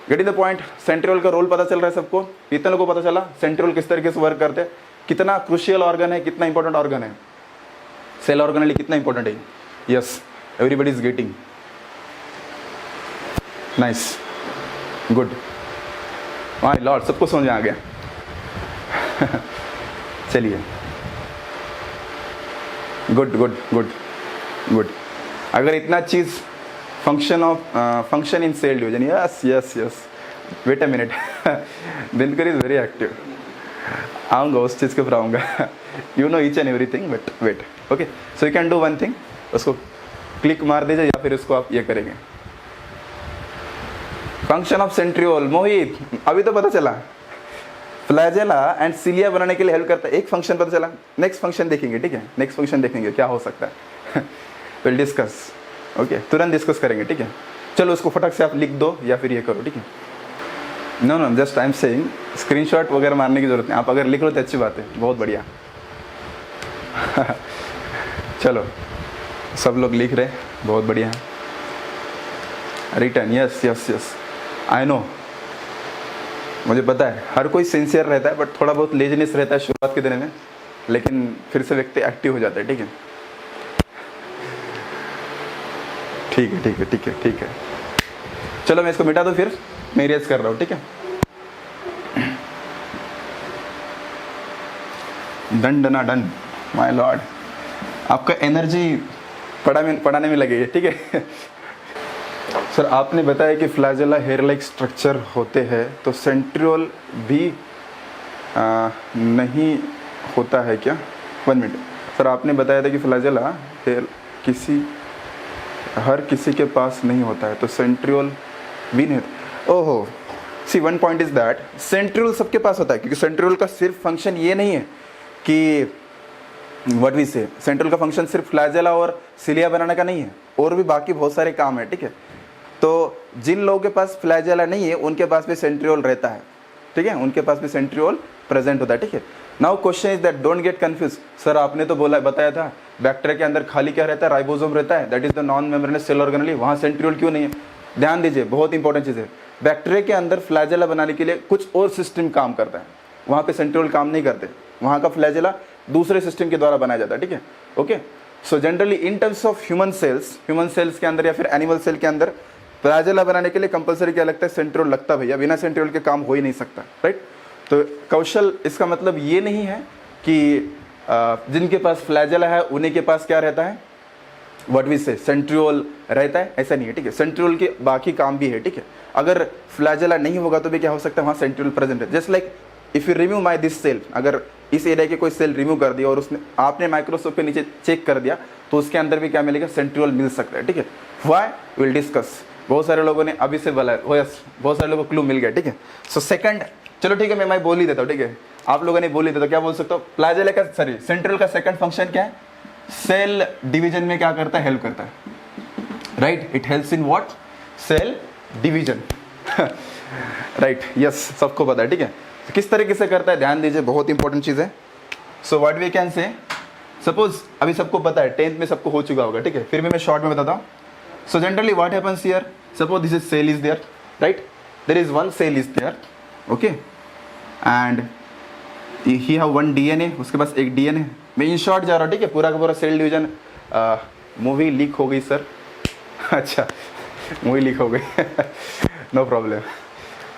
get in the point. Centriole का रोल पता चल रहा है सबको, इतने लोगों को पता चला सेंट्रियोल किस तरीके से वर्क करते हैं, कितना क्रूशियल ऑर्गन है, कितना इंपॉर्टेंट ऑर्गन है, सेल ऑर्गेनली कितना इंपॉर्टेंट है, yes, everybody is getting, nice, good, my Lord, सबको समझ में आ गया चलिए, गुड गुड गुड गुड। अगर इतना चीज़ function in cell division, yes yes yes, wait a minute Dinkar is very active. आऊँगा उस चीज़ के ऊपर आऊँगा. You know each and everything but wait. Okay, so you can do one thing, उसको क्लिक मार दीजिए या फिर उसको आप ये करेंगे. Function of centriole. मोहित अभी तो पता चला फ्लैजेला एंड सिलिया बनाने के लिए हेल्प करता है. एक फंक्शन पता चला, नेक्स्ट फंक्शन देखेंगे. ठीक है, नेक्स्ट फंक्शन देखेंगे क्या हो सकता है. Will discuss. ओके, तुरंत डिस्कस करेंगे. ठीक है, चलो उसको फटक से आप लिख दो या फिर ये करो. ठीक है, no no just I am saying, screenshot वगैरह मारने की जरूरत नहीं. आप अगर लिख लो तो अच्छी बात है, बहुत बढ़िया. चलो सब लोग लिख रहे, बहुत बढ़िया. Return, yes yes yes, I know, मुझे पता है हर कोई सिंसियर रहता है, बट थोड़ा बहुत लेजीनेस रहता है शुरुआत के दिन में, लेकिन फिर से व्यक्ति एक्टिव हो जाता है. ठीक है, ठीक है ठीक है ठीक है ठीक है. चलो मैं इसको मिटा दूँ, फिर मैं इरेज कर रहा हूँ. ठीक है, डन डना डन माय लॉर्ड. आपका एनर्जी पढ़ाने में लगेगी. ठीक है. सर आपने बताया कि फ्लैजेला हेयर लाइक स्ट्रक्चर होते हैं, तो सेंट्रियोल भी नहीं होता है क्या? 1 मिनट. सर आपने बताया था कि फ्लैजेला हेयर हर किसी के पास नहीं होता है, तो सेंट्रियोल भी नहीं होता. ओहो, see one point is that centriole सबके पास होता है, क्योंकि सेंट्रियोल का सिर्फ फंक्शन ये नहीं है कि व्हाट वी से, सेंट्रियोल का फंक्शन सिर्फ फ्लैजेला और सिलिया बनाने का नहीं है, और भी बाकी बहुत सारे काम है. ठीक है, तो जिन लोगों के पास फ्लैजेला नहीं है उनके पास भी सेंट्रियोल रहता है. ठीक है, उनके पास भी सेंट्रियोल प्रेजेंट होता है. ठीक है, now question is that don't get confuse. Sir आपने तो बताया था बैक्टीरिया के अंदर खाली क्या रहता है, राइबोसोम रहता है, that is the non membranous cell organelle. वहाँ सेंट्रियोल क्यों नहीं है? ध्यान दीजिए, बहुत इंपॉर्टेंट चीज़ है. बैक्टीरिया के अंदर फ्लैजेला बनाने के लिए कुछ और सिस्टम काम करता है, वहाँ पे सेंट्रियोल काम नहीं करते. वहाँ का फ्लैजेला दूसरे सिस्टम के द्वारा बनाया जाता है. ठीक है, okay. So generally in terms of human cells के अंदर या फिर एनिमल सेल के अंदर फ्लैजेला बनाने के लिए कंपलसरी क्या लगता है? सेंट्रियोल लगता है भैया, बिना सेंट्रियोल के काम हो ही नहीं सकता. राइट. तो कौशल, इसका मतलब ये नहीं है कि जिनके पास फ्लैजेला है उन्हीं के पास क्या रहता है, व्हाट वी से, सेंट्रियोल रहता है, ऐसा नहीं है. ठीक है, सेंट्रियोल के बाकी काम भी है. ठीक है, अगर फ्लैजेला नहीं होगा तो भी क्या हो सकता है, वहाँ सेंट्रियोल प्रेजेंट है. Just like if you remove my this cell, अगर इस एरिया के कोई सेल रिमूव कर दिया और उसने आपने माइक्रोस्कोप के नीचे चेक कर दिया, तो उसके अंदर भी क्या मिलेगा, सेंट्रियोल मिल सकता है. ठीक है, व्हाई विल डिस्कस. बहुत सारे लोगों ने अभी से बोला है, बहुत सारे लोगों को क्लू मिल गया. ठीक है, सो सेकंड, चलो ठीक है, मैं बोल ही देता हूँ. ठीक है, आप लोगों ने बोल ही देता, क्या बोल सकता हूँ, फ्लैजेला का सेंट्रियोल का सेकंड फंक्शन क्या है? सेल डिवीजन में क्या करता है, हेल्प करता है. Right, it helps in what, cell division. Right, yes, सबको पता है. ठीक है, किस तरीके से करता है, ध्यान दीजिए, बहुत इंपॉर्टेंट चीज़ है. So what we can say, suppose अभी सबको पता है, 10th में सबको हो चुका होगा. ठीक है, फिर भी मैं शॉर्ट में बताता हूँ. So generally what happens here, suppose this is cell is there, right? There is one cell is there, okay? And he have one DNA, उसके पास एक DNA. मैं इन शॉर्ट जा रहा हूँ. ठीक है, पूरा का पूरा सेल डिवीजन. मूवी लीक हो गई सर. अच्छा, मूवी लीक हो गई. No problem.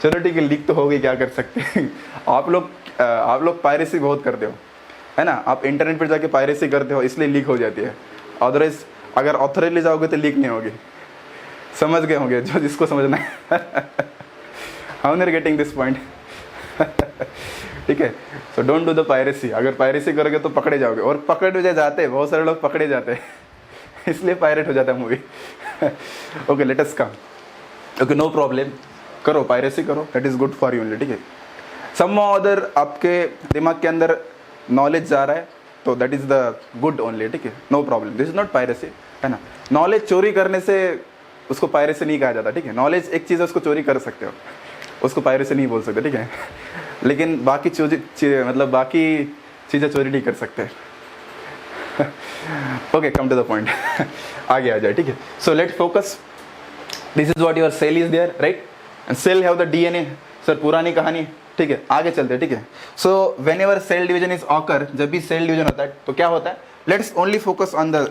चलो ठीक है, लीक तो हो गई, क्या कर सकते हैं. आप लोग पायरेसी बहुत करते हो, है ना. आप इंटरनेट पर जाके पायरेसी करते हो, इसलिए लीक हो जाती है. अदरवाइज अगर ऑथोरिटी जाओगे तो लीक नहीं होगी. समझ गए होंगे जो जिसको समझना है. How are getting this point. ठीक है, so don't do the piracy. अगर पायरेसी करोगे तो पकड़े जाओगे, और पकड़े जाते हैं, बहुत सारे लोग पकड़े जाते हैं. इसलिए पायरेट हो जाता है मूवी. ओके, लेट अस कम. ओके, नो प्रॉब्लम, करो पायरेसी करो, that is good for you only. ठीक है, सम अदर आपके दिमाग के अंदर नॉलेज जा रहा है, तो that is the good only. ठीक है, no problem, this is not piracy, है ना. नॉलेज चोरी करने से उसको पायरेसी नहीं कहा जाता. ठीक है, नॉलेज एक चीज़ है, उसको चोरी कर सकते हो, उसको पायरेसी नहीं बोल सकते. ठीक है, लेकिन बाकी मतलब बाकी चीज़ें चोरी नहीं कर सकते. Okay, come to the point. आगे आ जाए. ठीक है, so let focus. This is what your cell is there, right, and cell have the DNA. Sir पुरानी कहानी. ठीक है, आगे चलते हैं. ठीक है, so whenever cell division is occur, जब भी सेल डिवीजन होता है तो क्या होता है, let's only focus on the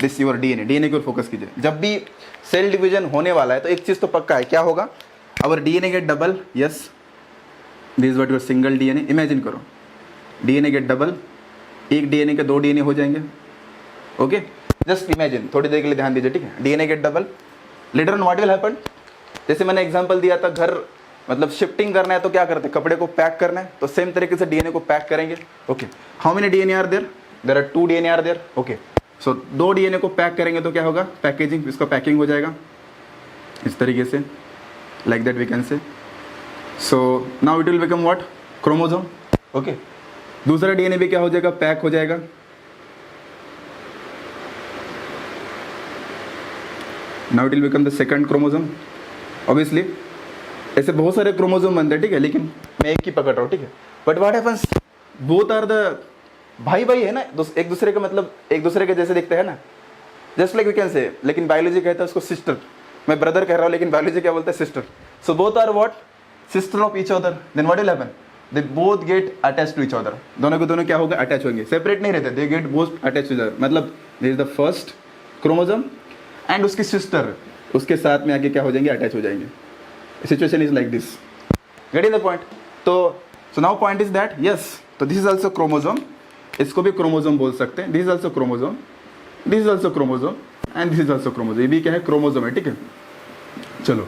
this your DNA की ओर फोकस कीजिए. जब भी सेल डिवीजन होने वाला है तो एक चीज़ तो पक्का है, क्या होगा, our DNA get double. Yes, this is what your single DNA. Imagine करो, DNA गेट डबल, एक DNA के 2 DNA हो जाएंगे. ओके, जस्ट इमेजिन, थोड़ी देर के लिए ध्यान दीजिए. ठीक है, DNA get double, later on what will happen. जैसे मैंने एग्जांपल दिया था, घर मतलब शिफ्टिंग करना है तो क्या करते हैं, कपड़े को पैक करना है, तो सेम तरीके से डीएनए को पैक करेंगे। Okay, how many DNA are there, there are 2 DNA are there. Okay, so 2 DNA को पैक करेंगे तो क्या होगा, पैकेजिंग, इसका पैकिंग हो जाएगा इस तरीके से, like that we can say. So now it will become what, chromosome. Okay, दूसरा डीएनए भी क्या हो जाएगा, पैक हो जाएगा। Now it will become the second chromosome. Obviously ऐसे बहुत सारे क्रोमोसोम बनते हैं, ठीक है, लेकिन मैं एक ही पकड़ रहा हूँ, ठीक है। But what happens, both are the भाई भाई है ना, एक दूसरे का मतलब एक दूसरे के जैसे दिखते हैं ना, जस्ट लाइक वी कैन से, लेकिन बायोलॉजी कहता है उसको सिस्टर। मैं ब्रदर कह रहा हूँ लेकिन बायोलॉजी क्या बोलता है, sister. So both are what, sister of each other, then what will happen, they both get attach to each other. दोनों के दोनों क्या होगा, अटैच होंगे, सेपरेट नहीं रहते, they get both attach to each other. मतलब this is the first chromosome and उसकी सिस्टर उसके साथ में आके क्या हो जाएंगे, अटैच हो जाएंगे। Situation is like this, getting the point. तो so now point is that yes, तो दिस इज ऑल्सो क्रोमोसोम, इसको भी क्रोमोसोम बोल सकते हैं। This is also chromosome, this is also chromosome and this is also chromosome. ये भी क्या है, क्रोमोसोम है, ठीक है। चलो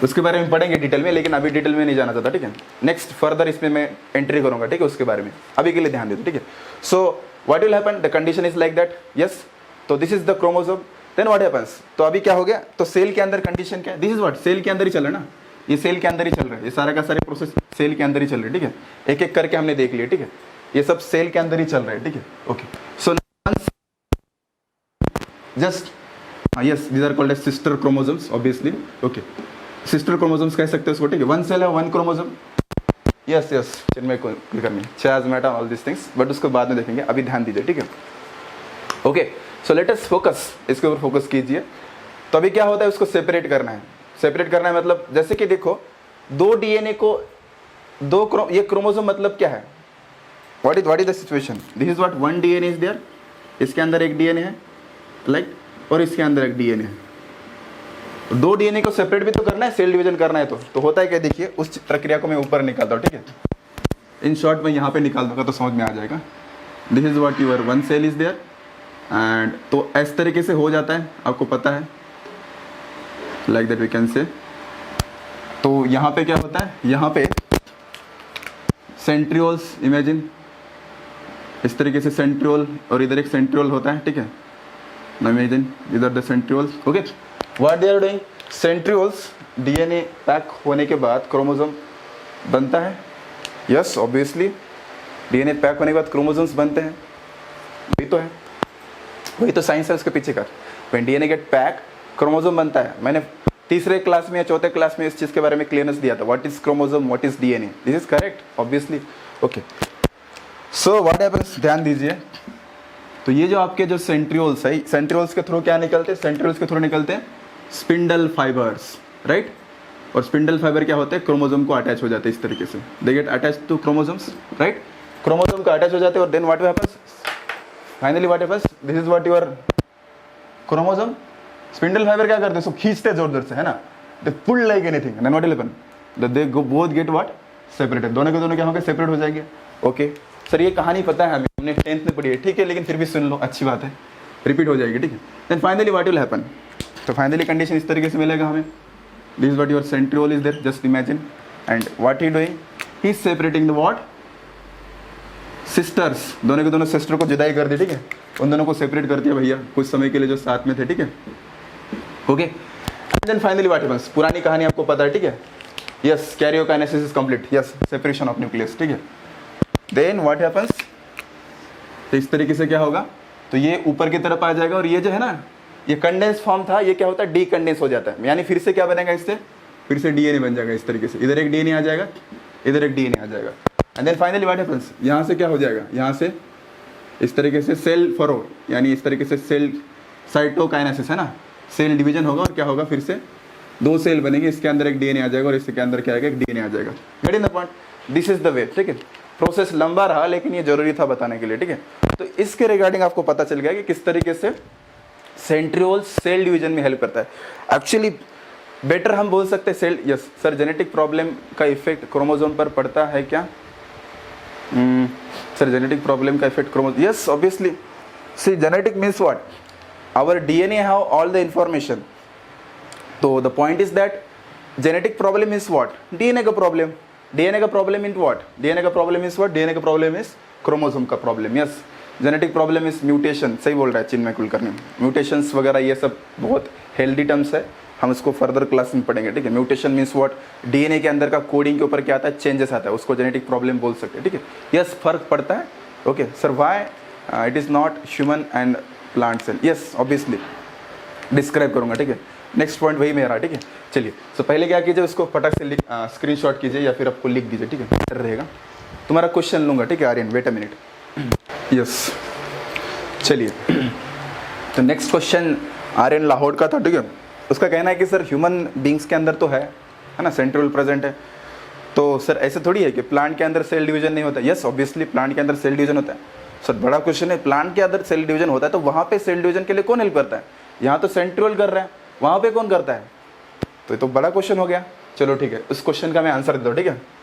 उसके बारे में पढ़ेंगे डिटेल में, लेकिन अभी डिटेल में नहीं जाना चाहता, ठीक है। नेक्स्ट फर्दर इसमें मैं एंट्री करूंगा, ठीक है, उसके बारे में अभी के लिए ध्यान दे दो, ठीक है। So what will happen, the condition is like that, yes, तो this is the chromosome, then what happens, तो अभी क्या हो गया, तो सेल के अंदर कंडीशन क्या है, दिस इज व्हाट, सेल के अंदर ही चल रहा है ना, ये सेल के अंदर ही चल रहा है, ये सारा का सारे प्रोसेस सेल के अंदर ही चल रहे हैं, ठीक है। एक एक करके हमने देख लिया, ठीक है, ये सब सेल के अंदर ही चल रहा है, ठीक है। Okay, so just yes, these are called as sister chromosomes, obviously. Okay, sister chromosomes कह सकते हैं उसको, ठीक है। वन सेल है, one chromosome, yes yes, Chinmay को करनी charge matter all this things, but उसको बाद में देखेंगे, अभी ध्यान दीजिए, ठीक है। Okay, so let us focus, इसके ऊपर फोकस कीजिए। तो अभी क्या होता है, उसको सेपरेट करना है। सेपरेट करना है मतलब जैसे कि देखो, 2 डीएनए को ये क्रोमोसोम मतलब क्या है, what is the situation, this is what, 1 DNA is there, इसके अंदर एक डीएनए है, लाइक, और इसके अंदर एक डीएनए है। 2 डीएनए को सेपरेट भी तो करना है, सेल डिवीजन करना है, तो होता है क्या, देखिए उस प्रक्रिया को मैं ऊपर निकालता हूँ, ठीक है। इन शॉर्ट मैं यहाँ पे निकाल दूंगा तो समझ में आ जाएगा। This is what your 1 cell is there and, तो इस तरीके से हो जाता है, आपको पता है, like that we can say. तो यहाँ पे क्या होता है, यहाँ पे सेंट्रियोल्स, इमेजिन इस तरीके से सेंट्रियोल, और इधर एक सेंट्रियोल होता है, ठीक है। इमेजिन इधर the centrioles. Okay, what they are doing, centrioles, DNA pack होने के बाद क्रोमोसोम बनता है, यस ऑब्वियसली, डीएनए पैक होने के बाद क्रोमोसोम्स बनते हैं, वही तो है, वही तो साइंस है उसके पीछे का। When DNA get pack, chromosome बनता है। मैंने तीसरे क्लास में या चौथे क्लास में इस चीज़ के बारे में क्लियरनेस दिया था, what is chromosome, what is DNA, this is correct obviously. Okay, so what happens, ध्यान दीजिए। तो ये जो आपके जो सेंट्रियोल्स है, सेंट्रियोल्स के थ्रू क्या निकलते हैं, सेंट्रियोल्स के थ्रू निकलते हैं स्पिंडल फाइबर्स, राइट। और स्पिंडल फाइबर क्या होते हैं, क्रोमोसोम को अटैच हो जाते हैं इस तरीके से, they get attach to chromosomes, right. Chromosome को अटैच हो जाते हैं, और then what happens, finally what happens, this is what your chromosome. Spindle fiber क्या करते हैं, सो खींचते हैं जोर जोर से, है ना, they pull like anything, then what will happen, they go both get what, separated, दोनों के दोनों क्या होंगे, सेपरेट हो जाएंगे। ओके सर, ये कहानी पता है, हमने 10th में पढ़ी है, ठीक है, लेकिन फिर भी सुन लो, अच्छी बात है, रिपीट हो जाएगी, ठीक है। Then finally what will happen, तो फाइनली कंडीशन इस तरीके से मिलेगा हमें, this is what your centriole is there, just imagine, and what he doing, he is separating the what, sisters, दोनों के दोनों सिस्टर को जुदाई कर दी, ठीक है, उन दोनों को सेपरेट कर दिया भैया कुछ समय के लिए जो साथ में थे, ठीक है। Okay, and then finally what happens, पुरानी कहानी आपको पता है, ठीक है, yes, karyokinesis is complete, yes, separation of nucleus, ठीक है। देन व्हाट हैपेंस, तो इस तरीके से क्या होगा, तो ये ऊपर की तरफ आ जाएगा, और ये जो है ना, ये कंडेंस फॉर्म था, ये क्या होता है, डीकंडेंस हो जाता है, यानी फिर से क्या बनेगा, इससे फिर से डीएनए बन जाएगा इस तरीके से, इधर एक डीएनए आ जाएगा, इधर एक डीएनए आ जाएगा, and then finally what happens, यहाँ से क्या हो जाएगा, यहाँ से इस तरीके से सेल फरो, यानी इस तरीके से सेल साइटोकाइनेसिस है ना, सेल डिवीजन होगा, और क्या होगा, फिर से 2 सेल बनेंगे, इसके अंदर एक डीएनए आ जाएगा, और इसके अंदर क्या आएगा, एक डीएनए आ जाएगा, getting the point, this is the way, ठीक है। प्रोसेस लंबा रहा, लेकिन ये जरूरी था बताने के लिए, ठीक है। तो इसके रिगार्डिंग आपको पता चल गया कि किस तरीके से सेंट्रियोल सेल डिवीजन में हेल्प करता है। एक्चुअली बेटर हम बोल सकते हैं cell, yes sir, genetic problem का इफेक्ट क्रोमोसोम पर पड़ता है क्या, सर जेनेटिक प्रॉब्लम का effect chromosome, yes obviously, see genetic means what, our DNA have all the information, so the point is that genetic problem is what, DNA का प्रॉब्लम, डीएनए का प्रॉब्लम इन व्हाट, डीएनए का प्रॉब्लम इज व्हाट, डीएनए का प्रॉब्लम इज क्रोमोसोम का problem. Yes, genetic problem is mutation, सही बोल रहा है चिन्मय कुलकर्णी। म्यूटेशंस वगैरह ये सब बहुत हेल्दी टर्म्स है, हम इसको फर्दर क्लास में पढ़ेंगे, ठीक है। म्यूटेशन मीन्स व्हाट, डीएनए के अंदर का कोडिंग के ऊपर क्या आता है, चेंजेस आता है, उसको जेनेटिक प्रॉब्लम बोल सकते हैं, ठीक है। यस, फर्क पड़ता है। Okay sir, why it is not human and plant cell, yes obviously describe करूंगा, ठीक है। नेक्स्ट पॉइंट वही मेरा, ठीक है। चलिए, तो पहले क्या कीजिए, उसको फटाक से स्क्रीनशॉट कीजिए या फिर आपको लिख दीजिए, ठीक है, रहेगा। तुम्हारा क्वेश्चन लूंगा, ठीक है Aryan, wait a minute. Yes, चलिए, तो नेक्स्ट क्वेश्चन आर्यन लाहौर का था, ठीक है। उसका कहना है कि सर ह्यूमन बींग्स के अंदर तो है ना, सेंट्रियोल प्रेजेंट है, तो सर ऐसे थोड़ी है कि प्लांट के अंदर सेल डिवीजन नहीं होता। यस ऑब्वियसली प्लांट के अंदर सेल डिवीजन होता है। सर बड़ा क्वेश्चन है, प्लांट के अंदर सेल डिवीजन होता है तो वहाँ पे सेल डिवीजन के लिए कौन हेल्प करता है? यहाँ तो सेंट्रियोल कर रहा है, वहाँ पे कौन करता है? तो ये तो बड़ा क्वेश्चन हो गया। चलो ठीक है, उस क्वेश्चन का मैं आंसर देता हूँ, ठीक है।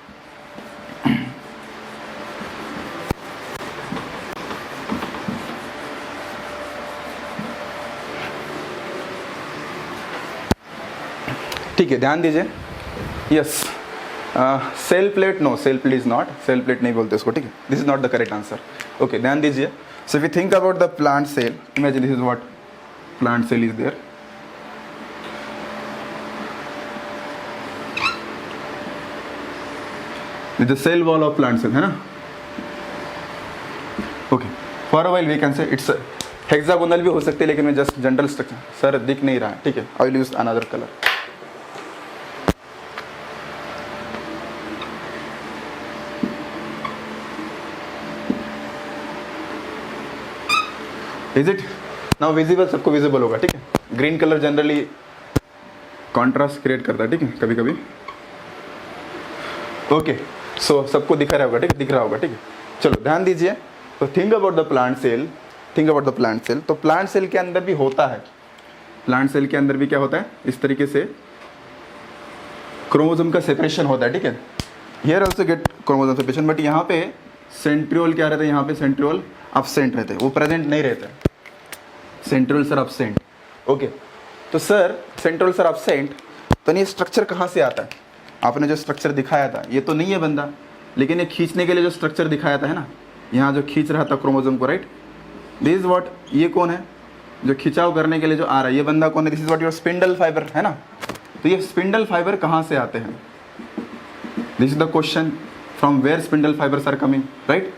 ठीक है, ध्यान दीजिए। Yes, cell plate, no cell plate is not, cell plate नहीं बोलते उसको, ठीक है। This is not the correct answer. Okay, ध्यान दीजिए। So if you think about the plant cell, imagine this is what plant cell is there. This is the cell wall of plant cell, है ना। Okay, for a while we can say it's hexagonal भी हो सकती है, लेकिन मैं जस्ट जनरल स्ट्रक्चर, सर दिख नहीं रहा है, ठीक है। I will use another colour. Is it now visible? सबको विजिबल होगा, ठीक है। Green colour generally contrast create करता है, ठीक है, कभी कभी। ओके, सो सबको दिखा रहा होगा, ठीक है, दिख रहा होगा, ठीक है। चलो ध्यान दीजिए। तो think about the plant cell, think about the plant cell. तो प्लांट सेल के अंदर भी होता है, प्लांट सेल के अंदर भी क्या होता है, इस तरीके से क्रोमोसोम का सेपरेशन होता है, ठीक है। Here also get chromosome separation, but यहाँ पे सेंट्रियोल क्या रहता है, यहाँ पे सेंट्रियोल अब्सेंट रहते हैं, वो प्रेजेंट नहीं रहता है। Centriole sir absent. ओके, तो सर सेंट्रियोल सर अब्सेंट, तो ये स्ट्रक्चर कहाँ से आता है? आपने जो स्ट्रक्चर दिखाया था, ये तो नहीं है बंदा, लेकिन ये खींचने के लिए जो स्ट्रक्चर दिखाया था, है ना, यहाँ जो खींच रहा था क्रोमोसोम को, राइट, दिस इज व्हाट, ये कौन है जो खिंचाव करने के लिए जो आ रहा है, ये बंदा कौन है? This is what your spindle fibre, है ना। तो ये स्पिंडल फाइबर कहाँ से आते हैं? This is the question, from where spindle fibres are coming, right.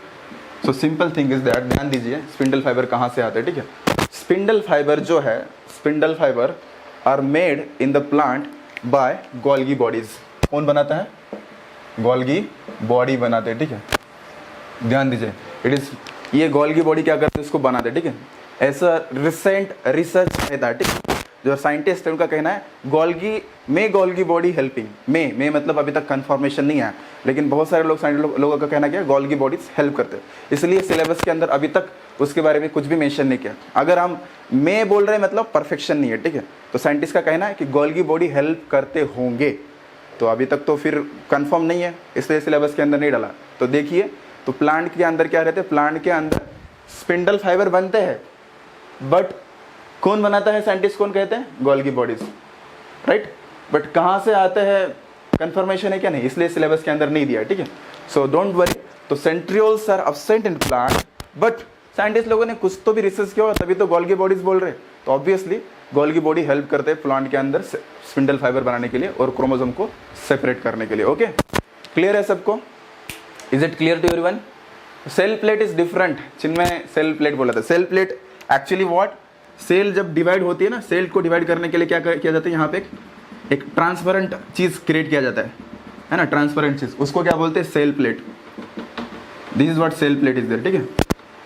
So simple thing is that, ध्यान दीजिए, स्पिंडल फाइबर कहाँ से आते हैं, ठीक है। स्पिंडल फाइबर जो है, spindle fibres are made in the plant by Golgi bodies. कौन बनाता है? गोल्गी बॉडी बनाते हैं, ठीक है। ध्यान दीजिए, इट इज, ये गोल्गी बॉडी क्या करते हैं, इसको बनाते हैं, ठीक है। ऐसा रिसेंट रिसर्च रहता है, ठीक है। जो साइंटिस्ट है उनका कहना है गोल्गी बॉडी हेल्पिंग, मे मतलब अभी तक कंफर्मेशन नहीं आया, लेकिन बहुत सारे लोगों का कहना क्या है, गोल्गी बॉडीज हेल्प करते हैं। इसलिए सिलेबस के अंदर अभी तक उसके बारे में कुछ भी मेंशन नहीं किया। अगर हम मे बोल रहे हैं मतलब परफेक्शन नहीं है, ठीक है। तो साइंटिस्ट का कहना है कि गोल्गी बॉडी हेल्प करते होंगे, तो अभी तक तो फिर कंफर्म नहीं है, इसलिए सिलेबस के अंदर नहीं डाला। तो देखिए, तो प्लांट के अंदर क्या रहते हैं, प्लांट के अंदर स्पिंडल फाइबर बनते हैं, बट कौन बनाता है, साइंटिस्ट कौन कहते हैं, गोल्गी बॉडीज, राइट। बट कहाँ से आते हैं, कंफर्मेशन है क्या, नहीं, इसलिए सिलेबस के अंदर नहीं दिया, ठीक है। So don't worry. तो centrioles are absent in plant, but scientist लोगों ने कुछ तो भी रिसर्च किया, तभी तो गोल्गी बॉडीज बोल रहे हैं। तो ऑब्वियसली गोल्गी बॉडी हेल्प करते हैं प्लांट के अंदर स्पिंडल फाइबर बनाने के लिए और क्रोमोसोम को सेपरेट करने के लिए। ओके, क्लियर है सबको? Is it clear to everyone? Cell plate is different. Chinmay cell plate बोला था। Cell plate actually what, cell जब डिवाइड होती है ना, सेल को डिवाइड करने के लिए क्या किया जाता है, यहाँ पे एक ट्रांसपेरेंट चीज क्रिएट किया जाता है ना, ट्रांसपेरेंट चीज, उसको क्या बोलते हैं, cell plate. This is what cell plate is there, ठीक है।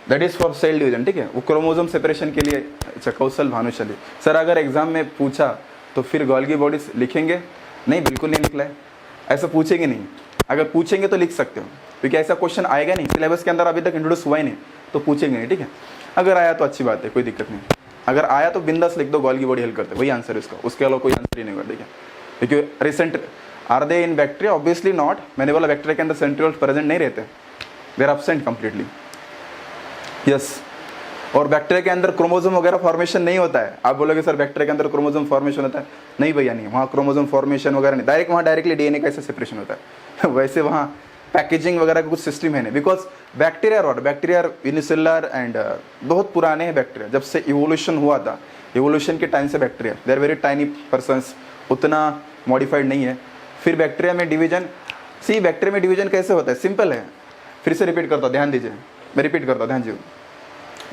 That is for cell division, ठीक है। वो क्रोमोसोम सेपरेशन के लिए। अच्छा, कौशल भानुशाली सर, अगर एग्जाम में पूछा तो फिर गोल्गी बॉडीज लिखेंगे? नहीं, बिल्कुल नहीं निकला है, ऐसा पूछेंगे नहीं। अगर पूछेंगे तो लिख सकते हो, क्योंकि ऐसा क्वेश्चन आएगा नहीं, सिलेबस के अंदर अभी तक इंट्रोड्यूस हुआ ही नहीं, तो पूछेंगे नहीं, ठीक है। अगर आया तो अच्छी बात है, कोई दिक्कत नहीं। अगर आया तो बिंदास लिख दो, गोल्गी बॉडी हेल्प करते, वही आंसर इसका, उसके अलावा कोई आंसर ही नहीं होगा, ठीक है। क्योंकि recent are they in bacteria, obviously not. मैंने बोला बैक्टीरिया के अंदर सेंट्रियोल्स प्रेजेंट नहीं रहते, they are absent completely. Yes, और बैक्टीरिया के अंदर क्रोमोसोम वगैरह फॉर्मेशन नहीं होता है। आप बोलोगे सर बैक्टीरिया के अंदर क्रोमोसोम फॉर्मेशन होता है, नहीं भैया नहीं, वहाँ क्रोमोसोम फॉर्मेशन वगैरह नहीं, वहाँ डायरेक्टली डीएनए का ऐसे सेपरेशन होता है वैसे वहाँ पैकेजिंग वगैरह का कुछ सिस्टम है नहीं, बिकॉज बैक्टीरिया यूनिसेलुलर एंड बहुत पुराने हैं बैक्टीरिया, जब से इवोल्यूशन हुआ था, इवोल्यूशन के टाइम से bacteria, they are very tiny persons, उतना मॉडिफाइड नहीं है। फिर बैक्टीरिया में डिवीजन, सी बैक्टीरिया में डिवीजन कैसे होता है, सिंपल है, फिर से रिपीट करता हूँ, ध्यान दीजिए, मैं रिपीट करता हूँ, ध्यान दीजिए।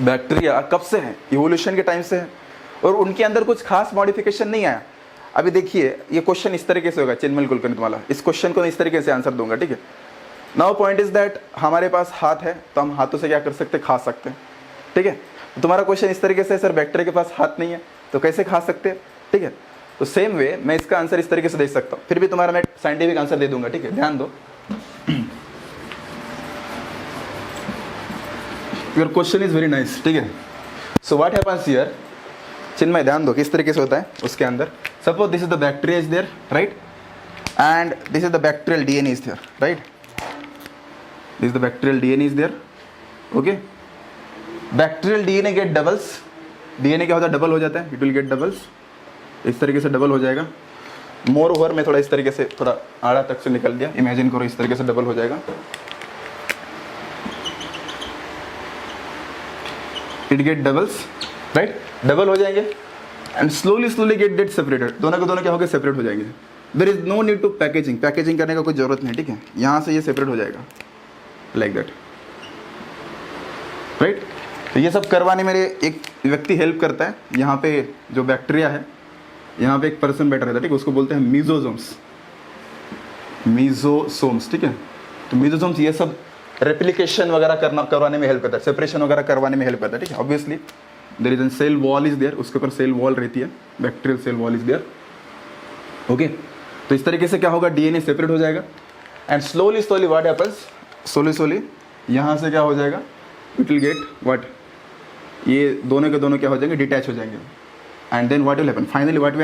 बैक्टीरिया कब से है, इवोल्यूशन के टाइम से है, और उनके अंदर कुछ खास मॉडिफिकेशन नहीं आया। अभी देखिए ये क्वेश्चन इस तरीके से होगा, चिन्मल कुलकर्णी वाला, इस क्वेश्चन को मैं इस तरीके से आंसर दूंगा, ठीक है। नाउ पॉइंट इज दैट हमारे पास हाथ है तो हम हाथों से क्या कर सकते हैं, खा सकते हैं, ठीक है। तो तुम्हारा क्वेश्चन इस तरीके से, सर बैक्टीरिया के पास हाथ नहीं है तो कैसे खा सकते हैं, ठीक है। तो सेम वे मैं इसका आंसर इस तरीके से दे सकता हूँ, फिर भी तुम्हारा मैं साइंटिफिक आंसर दे दूंगा, ठीक है, ध्यान दो। Your question is very nice, ठीक है। So what happens here, Chinmay ध्यान दो किस तरीके से होता है उसके अंदर। Suppose this is the bacteria is there, right, and this is the bacterial DNA is there, right, this is the bacterial DNA is there, okay. Bacterial DNA get doubles, DNA क्या होता है, डबल हो जाता है, इट विल गेट डबल्स, इस तरीके से डबल हो जाएगा। मोर ओवर में थोड़ा इस तरीके से थोड़ा आड़ा तक से निकल दिया, इमेजिन करो इस तरीके से डबल हो जाएगा, it get doubles, right, double हो जाएंगे एंड स्लोली गेट सेपरेटेड, दोनों के दोनों क्या हो गए, सेपरेट हो जाएंगे। There is no need to packaging करने का कोई जरूरत नहीं, ठीक है, यहाँ से ये सेपरेट हो जाएगा लाइक दैट, राइट। तो ये सब करवाने मेरे एक व्यक्ति हेल्प करता है, यहाँ पे जो बैक्टीरिया है, यहाँ पे एक पर्सन बैठा रहता है, ठीक है, उसको बोलते हैं मीजोसोम्स, ठीक है। तो मीजोसोम्स ये सब रेप्लिकेशन वगैरह करवाने में हेल्प करता है, सेपरेशन वगैरह करवाने में हेल्प करता है, ठीक है। Obviously there is an cell wall is there, उसके ऊपर सेल वॉल रहती है, bacterial cell wall is there, okay. तो इस तरीके से क्या होगा, डीएनए सेपरेट हो जाएगा and slowly what happens, slowly यहाँ से क्या हो जाएगा, इट विल गेट व्हाट, ये दोनों के दोनों क्या हो जाएंगे, डिटैच हो जाएंगे and then what will happen, finally what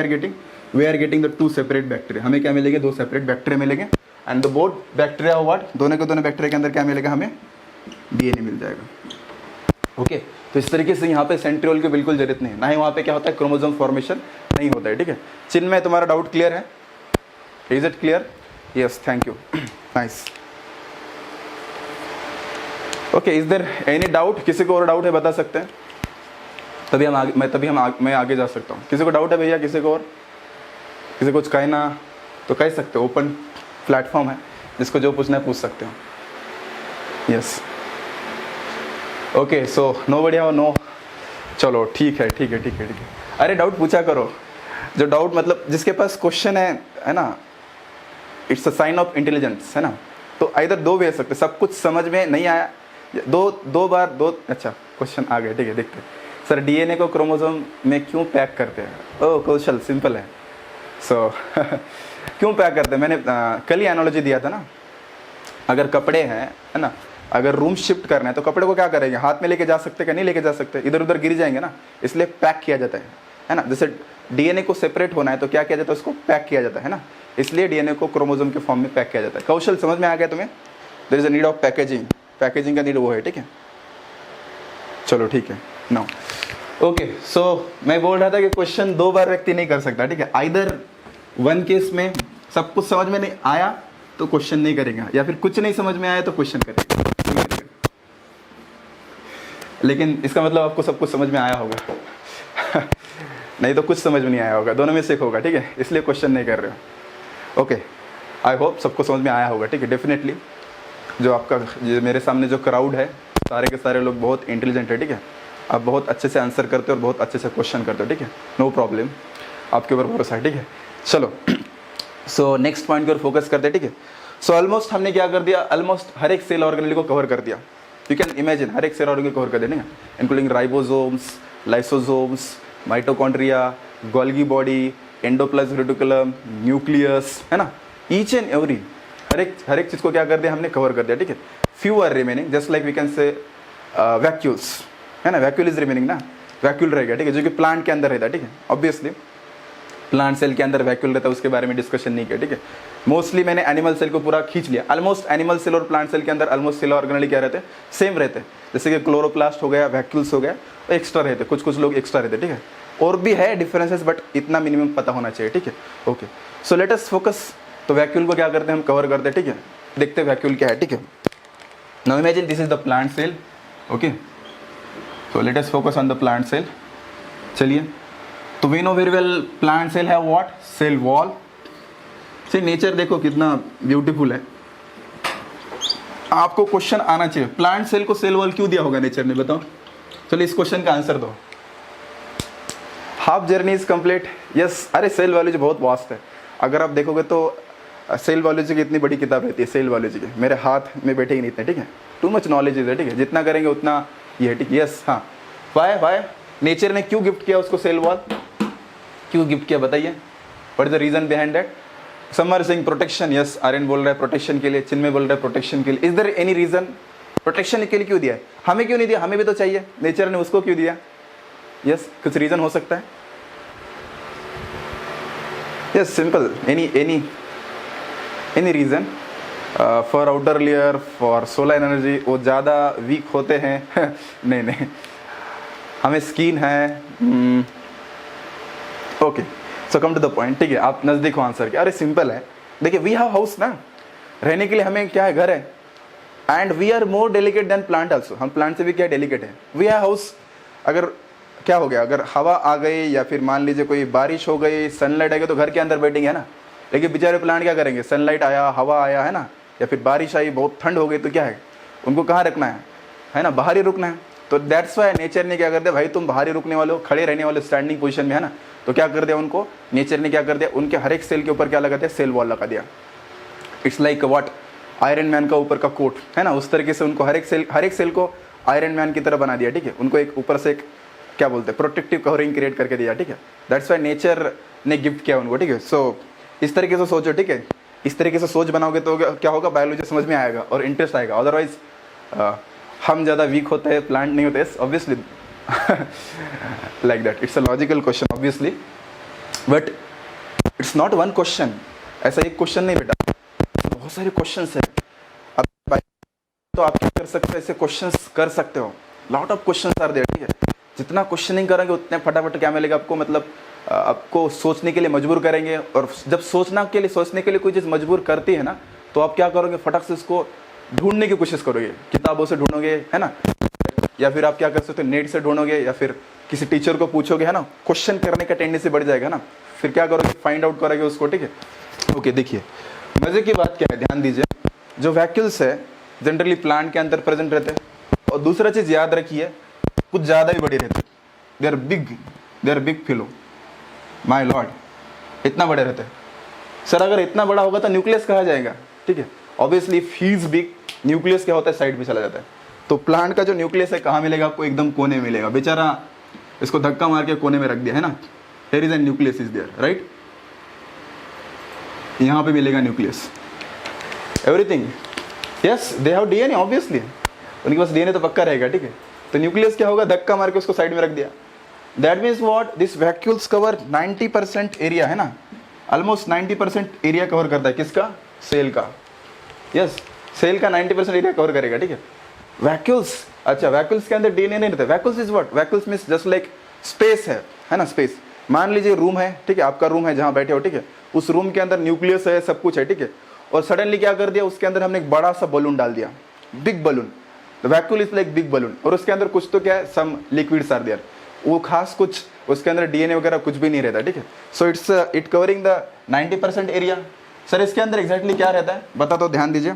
we are getting the two separate bacteria, हमें क्या मिलेंगे, दो सेपरेट बैक्टीरिया मिलेंगे and the both bacteria what, दोनों के दोनों बैक्टीरिया के अंदर क्या मिलेगा, हमें डीएनए मिल जाएगा, ओके। तो इस तरीके से यहाँ पे सेंट्रियोल की बिल्कुल जरूरत नहीं है, ना ही वहाँ पे क्या होता है, क्रोमोसोम फॉर्मेशन नहीं होता है, ठीक है। चिन्ह में तुम्हारा डाउट क्लियर है, is it clear, yes, thank you, nice, okay. Is there any doubt, किसी को और डाउट है बता सकते हैं, मैं आगे जा सकता हूँ। किसी को डाउट है भैया, किसी को और, किसी को कुछ कहना तो कह सकते हो, ओपन प्लेटफॉर्म है, जिसको जो पूछना है पूछ सकते हो, yes, okay. So nobody have no, चलो ठीक है। अरे डाउट पूछा करो, जो डाउट मतलब जिसके पास क्वेश्चन है ना, it's a sign of intelligence, है ना। तो इधर दो भी हो सकते, सब कुछ समझ में नहीं आया, दो बार अच्छा क्वेश्चन आ गए, ठीक है। देखते सर, डीएनए को क्रोमोसोम में क्यों पैक करते हैं, ओह कौशल, सिंपल है। सो क्यों पैक करते हैं, मैंने कल ही एनालॉजी दिया था ना, अगर कपड़े हैं, है ना, अगर रूम शिफ्ट करना है तो कपड़े को क्या करेंगे, हाथ में लेके जा सकते क्या, नहीं लेके जा सकते, इधर उधर गिर जाएंगे ना, इसलिए पैक किया जाता है ना। जैसे डीएनए को सेपरेट होना है तो क्या किया जाता है, उसको पैक किया जाता है ना, इसलिए डीएनए को क्रोमोसोम के फॉर्म में पैक किया जाता है। कौशल समझ में आ गया तुम्हें, there is a need of packaging का नीड वो है, ठीक है। चलो ठीक है, नाउ ओके। सो मैं बोल रहा था कि क्वेश्चन दो बार व्यक्ति नहीं कर सकता, ठीक है। आइदर वन केस में सब कुछ समझ में नहीं आया तो क्वेश्चन नहीं करेगा, या फिर कुछ नहीं समझ में आया तो क्वेश्चन करेगा, लेकिन इसका मतलब आपको सब कुछ समझ में आया होगा नहीं तो कुछ समझ में नहीं आया होगा, दोनों में से एक होगा, ठीक है, इसलिए क्वेश्चन नहीं कर रहे हो, ओके। आई होप सबको समझ में आया होगा, ठीक है। डेफिनेटली जो आपका मेरे सामने जो क्राउड है, सारे के सारे लोग बहुत इंटेलिजेंट है, ठीक है। आप बहुत अच्छे से आंसर करते हो और बहुत अच्छे से क्वेश्चन करते हो, ठीक है, नो प्रॉब्लम, आपके ऊपर भरोसा है, ठीक है। चलो सो नेक्स्ट पॉइंट की ओर फोकस करते हैं, ठीक है। सो ऑलमोस्ट हमने क्या कर दिया, ऑलमोस्ट हर एक सेल ऑर्गेनेल को कवर कर दिया, यू कैन इमेजिन हर एक सेल ऑर्गेनेल कवर कर दिया, including ribosomes, lysosomes, mitochondria, Golgi body, endoplasmic reticulum, nucleus, है ना, ईच एंड एवरी हर एक चीज़ को क्या कर दिया हमने, कवर कर दिया, ठीक है। Few are remaining, just like we can say vacuoles, है ना, वैक्यूल इज रिमेनिंग ना, वैक्यूल रहेगा, ठीक है, जो कि प्लांट के अंदर रहता है, ठीक है। ऑब्वियसली प्लांट सेल के अंदर वैक्यूल रहता है, उसके बारे में डिस्कशन नहीं किया, ठीक है। मोस्टली मैंने एनिमल सेल को पूरा खींच लिया। ऑलमोस्ट एनिमल सेल और प्लांट सेल के अंदर ऑलमोस्ट सेल ऑर्गेनेली क्या रहते हैं, सेम रहते हैं। जैसे कि क्लोरोप्लास्ट हो गया, वैक्यूल्स हो गया, तो एक्स्ट्रा रहते, कुछ लोग एक्स्ट्रा रहते, ठीक है। और भी है डिफरेंसेस, बट इतना मिनिमम पता होना चाहिए, ठीक है। Okay, so let us focus. तो वैक्यूल को क्या करते हैं, हम कवर करते हैं, ठीक है। देखते हैं वैक्यूल क्या है, ठीक है। Now imagine this is the plant cell, okay. So let us focus on the plant cell. चलिए, तो we know very well plant cell है what, cell wall. See nature देखो कितना ब्यूटीफुल है। आपको क्वेश्चन आना चाहिए, प्लांट सेल को सेल वॉल क्यों दिया होगा नेचर ने, बताओ। चलिए इस क्वेश्चन का आंसर दो। Half journey is complete, yes. अरे सेल बायोलॉजी बहुत वास्ट है। अगर आप देखोगे तो सेल बायोलॉजी की इतनी बड़ी किताब रहती है, सेल बायोलॉजी की मेरे हाथ में बैठे ही नहीं इतने, ठीक है। टू मच नॉलेज है, ठीक है। जितना करेंगे उतना ये है, ठीक है। यस, हाँ। वाई नेचर ने क्यों गिफ्ट किया उसको सेल वॉल, क्यों गिफ्ट किया बताइए। What is the reason behind that. Samar Singh protection, yes. Aryan बोल रहा है प्रोटेक्शन के लिए, चिन्मय बोल रहा है प्रोटेक्शन के लिए। Is there any reason, protection के लिए क्यों दिया है, हमें क्यों नहीं दिया, हमें भी तो चाहिए, नेचर ने उसको क्यों दिया। यस, कुछ रीजन हो सकता है। Yes, simple, any reason. For outer layer, for solar energy, वो ज़्यादा वीक होते हैं नहीं, हमें स्किन है। Okay, so come to the point, ठीक है। आप नज़दीक हो आंसर के। अरे सिंपल है, देखिए वी हैव हाउस ना, रहने के लिए हमें क्या है, घर है। And we are more delicate than plant also, हम प्लांट से भी क्या डेलिकेट है। वी हैव हाउस, अगर क्या हो गया, अगर हवा आ गई या फिर मान लीजिए कोई बारिश हो गई, सनलाइट आ गई, तो घर के अंदर बैठेंगे, है ना। लेकिन बेचारे प्लांट क्या करेंगे, सनलाइट आया, हवा आया, है ना, या फिर बारिश आई, बहुत ठंड हो गई, तो क्या है, उनको कहाँ रखना है ना, बाहर ही रुकना है। तो दैट्स वाई नेचर ने क्या कर दिया, भाई तुम बाहर ही रुकने वाले हो, खड़े रहने वाले, स्टैंडिंग पोजीशन में, है ना। तो क्या कर दिया उनको, नेचर ने क्या कर दिया, उनके हर एक सेल के ऊपर क्या लगा दिया, सेल वॉल लगा दिया। It's like what, iron man का ऊपर का कोट, है ना, उस तरीके से उनको हर एक सेल को आयरन मैन की तरह बना दिया, ठीक है। उनको एक ऊपर से एक क्या बोलते हैं, प्रोटेक्टिव कवरिंग क्रिएट करके दिया, ठीक है। दैट्स वाई नेचर ने गिफ्ट किया उनको, ठीक है। सो इस तरीके से सोचो, ठीक है। इस तरीके से सोच बनाओगे तो क्या होगा, बायोलॉजी समझ में आएगा और इंटरेस्ट आएगा। अदरवाइज हम ज़्यादा वीक होते हैं, प्लांट नहीं होते, obviously like that. It's a logical question obviously, but it's not one question. ऐसा एक क्वेश्चन नहीं बेटा, बहुत सारे क्वेश्चन है। अब तो आप क्या कर सकते हो, ऐसे क्वेश्चन कर सकते हो, lot of question are there, ठीक है। जितना क्वेश्चनिंग करेंगे उतने फटाफट क्या मिलेगा आपको, मतलब आपको सोचने के लिए मजबूर करेंगे। और जब सोचने के लिए कोई चीज़ मजबूर करती है ना, तो आप क्या करोगे, फटाक से उसको ढूंढने की कोशिश करोगे, किताबों से ढूंढोगे, है ना, या फिर आप क्या कर सकते हो, नेट से ढूंढोगे, या फिर किसी टीचर को पूछोगे, है ना। क्वेश्चन करने का टेंडेंसी बढ़ जाएगा ना, फिर क्या करोगे, फाइंड आउट करोगे उसको, ठीक है। ओके, देखिए मजे की बात क्या है, ध्यान दीजिए। जो वैक्यूल्स है जनरली प्लांट के अंदर प्रेजेंट रहते हैं, और दूसरा चीज़ याद रखिए, कुछ ज़्यादा ही बड़े रहते, they are big fellow, my lord, इतना बड़े रहते हैं। सर अगर इतना बड़ा होगा तो न्यूक्लियस कहा जाएगा, ठीक है। ऑब्वियसली फीज बिग, न्यूक्लियस क्या होता है, साइड में चला जाता है। तो प्लांट का जो न्यूक्लियस है कहाँ मिलेगा आपको, एकदम कोने में मिलेगा। बेचारा इसको धक्का मार के कोने में रख दिया, है ना। There is an nucleus is there, right, यहाँ पे मिलेगा nucleus, everything. Yes, they have DNA, obviously उनके पास डीएनए तो पक्का रहेगा, ठीक है। तो न्यूक्लियस क्या होगा, धक्का मार के उसको साइड में रख दिया। That means what, this vacuoles cover 90% area, है ना, ऑलमोस्ट 90% एरिया कवर करता है, किसका, सेल का। यस, सेल का 90% एरिया कवर करेगा, ठीक है। वैक्यूल्स, अच्छा वैक्यूल्स के अंदर डीएनए नहीं रहता। Vacuoles is what, vacuoles means just like space है ना, स्पेस। मान लीजिए रूम है, ठीक है, आपका रूम है जहाँ बैठे हो, ठीक है। उस रूम के अंदर न्यूक्लियस है, सब कुछ है, ठीक है। और सडनली क्या कर दिया, उसके अंदर हमने एक बड़ा सा बलून डाल दिया, big balloon. The vacuole is like big balloon, और उसके अंदर कुछ तो क्या है, सम लिक्विड्स आर देयर, वो खास कुछ उसके अंदर डीएनए वगैरह कुछ भी नहीं रहता, ठीक है। So it covering the 90% area. Sir इसके अंदर एग्जैक्टली क्या रहता है बता दो, ध्यान दीजिए।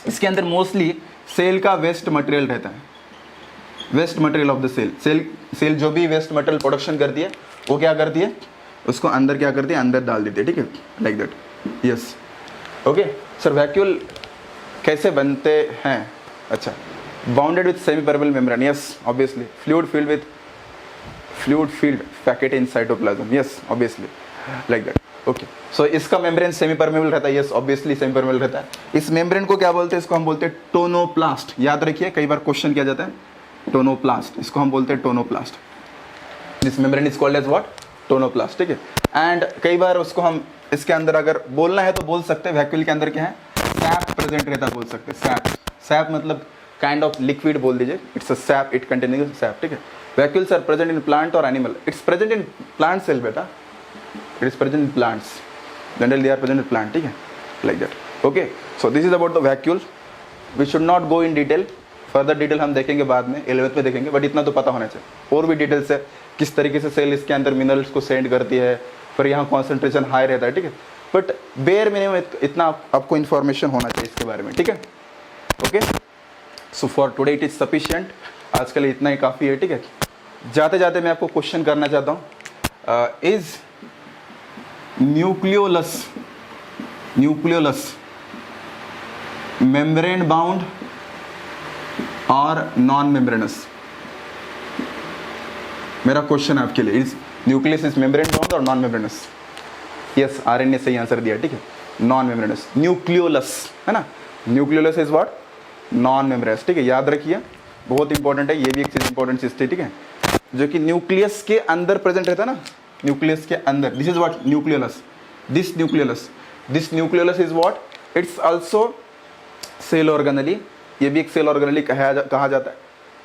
इसके अंदर मोस्टली सेल का वेस्ट मटेरियल रहता है, waste material of the cell जो भी वेस्ट मटेरियल प्रोडक्शन करती है, वो क्या करती है, उसको अंदर क्या करती है, अंदर डाल देती है, ठीक है, like that. Yes, okay. Sir vacuole कैसे बनते हैं, अच्छा, bounded with semi permeable membrane, yes obviously. Fluid filled packet in cytoplasm, yes obviously, like that. Okay, so इसका मेम्ब्रेन सेमी परमेबल रहता है, यस ऑब्वियसली सेमी परमेबल रहता है। इस मेम्ब्रेन को क्या बोलते हैं, इसको हम बोलते हैं टोनोप्लास्ट। याद रखिए, कई बार क्वेश्चन किया जाता है, टोनोप्लास्ट, इसको हम बोलते हैं tonoplast. This membrane is called as what, tonoplast, ठीक है। एंड कई बार उसको हम इसके अंदर अगर बोलना है तो बोल सकते हैं, वैक्यूल के अंदर क्या है, सैप प्रेजेंट रहता है, बोल सकते हैं सैप। सैप मतलब काइंड ऑफ लिक्विड बोल दीजिए, it's a sap, it containing sap, ठीक है। Vacuoles are present in plant और animal, it's present in plant cell बेटा, it is present in plants, generally they are present in plant, ठीक है, like that. Okay, so this is about the vacuole. We should not go in detail, further detail हम देखेंगे बाद में, 11th में देखेंगे, बट इतना तो पता होना चाहिए। और भी डिटेल्स है, किस तरीके से सेल इसके अंदर मिनरल्स को सेंड करती है, फिर यहाँ कॉन्सेंट्रेशन हाई रहता है, ठीक है। बट बेयर मिनिमम इतना आपको इन्फॉर्मेशन होना चाहिए इसके बारे में, ठीक है। Okay, so for today it is sufficient, आज के लिए इतना ही काफ़ी है, ठीक है। जाते जाते मैं आपको क्वेश्चन करना चाहता हूँ, इज न्यूक्लियोलस मेम्ब्रेन बाउंड और नॉन मेम्ब्रेनस? मेरा क्वेश्चन आपके लिए, is nucleus is membrane bound और नॉन मेम्ब्रेनस? यस, आरएनए सही आंसर दिया, ठीक है, नॉन मेम्ब्रेनस। न्यूक्लियोलस है ना, nucleolus is what, non membranes, ठीक है, याद रखिए, बहुत इंपॉर्टेंट है, ये भी एक चीज इंपॉर्टेंट चीज थी, ठीक है, जो कि न्यूक्लियस के अंदर प्रेजेंट रहता है ना, न्यूक्लियस के अंदर, this is what nucleolus, this nucleolus is what, it's also cell organelle, ये भी एक सेल ऑर्गेनेली कहा जाता है,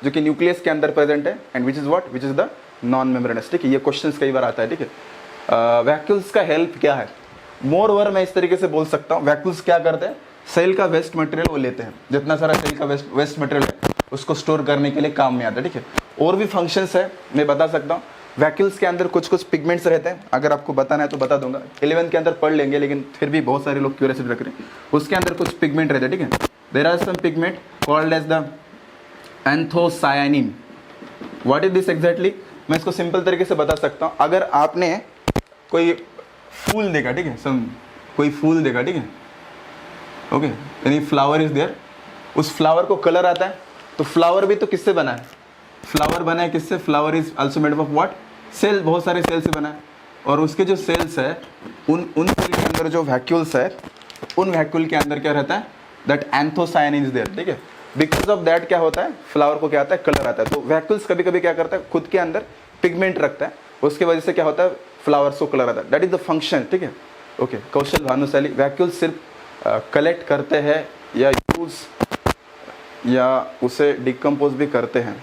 जो कि न्यूक्लियस के अंदर प्रेजेंट है, and which is the non membranes, ठीक है। ये क्वेश्चंस कई बार आता है, ठीक है। वैक्यूल्स का हेल्प क्या है? मोर ओवर मैं इस तरीके से बोल सकता हूँ, वैक्यूल्स क्या करते हैं, सेल का वेस्ट मटेरियल वो लेते हैं, जितना सारा सेल का वेस्ट मटेरियल है उसको स्टोर करने के लिए काम में आता है, ठीक है। और भी फंक्शंस है, मैं बता सकता हूँ। वैक्यूल्स के अंदर कुछ पिगमेंट्स रहते हैं, अगर आपको बताना है तो बता दूंगा, 11th के अंदर पढ़ लेंगे, लेकिन फिर भी बहुत सारे लोग क्यूरियोसिटी रख रहे हैं, उसके अंदर कुछ पिगमेंट रहते हैं, ठीक है। There are some pigment called as the anthocyanin. What is this exactly? मैं इसको सिंपल तरीके से बता सकता हूँ। अगर आपने कोई फूल देखा, ठीक है, कोई फूल देखा, ठीक है, ओके, यानी फ्लावर इज देयर, उस फ्लावर को कलर आता है, तो फ्लावर भी तो किससे बना है, फ्लावर बना है किससे, flower is also made of what, cell, बहुत सारे सेल से बना है, और उसके जो सेल्स है उन सेल के अंदर जो वैक्यूल्स है, उन वैक्यूल के अंदर क्या रहता है, दैट एंथोसायानिन इज देयर, ठीक है। बिकॉज ऑफ दैट क्या होता है, फ्लावर को क्या आता है, कलर आता है। तो वैक्यूल्स कभी कभी क्या करता है, खुद के अंदर पिगमेंट रखता है, उसकी वजह से क्या होता है, फ्लावर्स को कलर आता है, दैट इज द फंक्शन, ठीक है। ओके, कौशल भानुशाली, वैक्यूल्स सिर्फ कलेक्ट करते हैं या यूज या उसे डिकम्पोज भी करते हैं,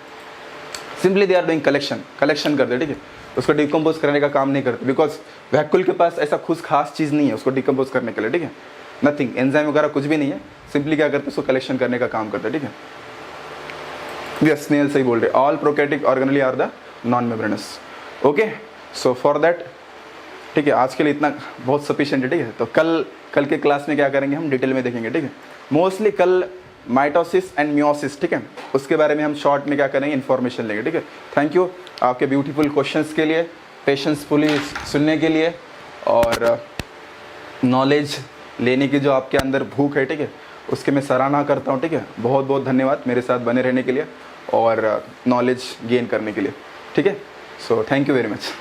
simply they are doing collection करते हैं, ठीक है, उसको डिकम्पोज करने का काम नहीं करते, बिकॉज वैक्यूल के पास ऐसा कुछ खास चीज़ नहीं है उसको डिकम्पोज करने के लिए, ठीक है, नथिंग, एंजाइम वगैरह कुछ भी नहीं है, सिंपली क्या करते हैं, उसको कलेक्शन करने का काम करते हैं, ठीक है। यस, स्नेल सही बोल रहे, all prokaryotic organelle are the non membranous. Okay, so for that, ठीक है, आज के लिए इतना बहुत सफिशिएंट है, ठीक है। तो कल के क्लास में क्या करेंगे, हम डिटेल में देखेंगे, ठीक है। मोस्टली कल माइटोसिस एंड मियोसिस, ठीक है, उसके बारे में हम शॉर्ट में क्या करेंगे, इन्फॉर्मेशन लेंगे, ठीक है। थैंक यू आपके ब्यूटीफुल क्वेश्चंस के लिए, पेशेंसफुली सुनने के लिए, और नॉलेज लेने की जो आपके अंदर भूख है, ठीक है, उसके मैं सराहना करता हूँ, ठीक है। बहुत बहुत धन्यवाद मेरे साथ बने रहने के लिए और नॉलेज गेन करने के लिए, ठीक है। So thank you very much.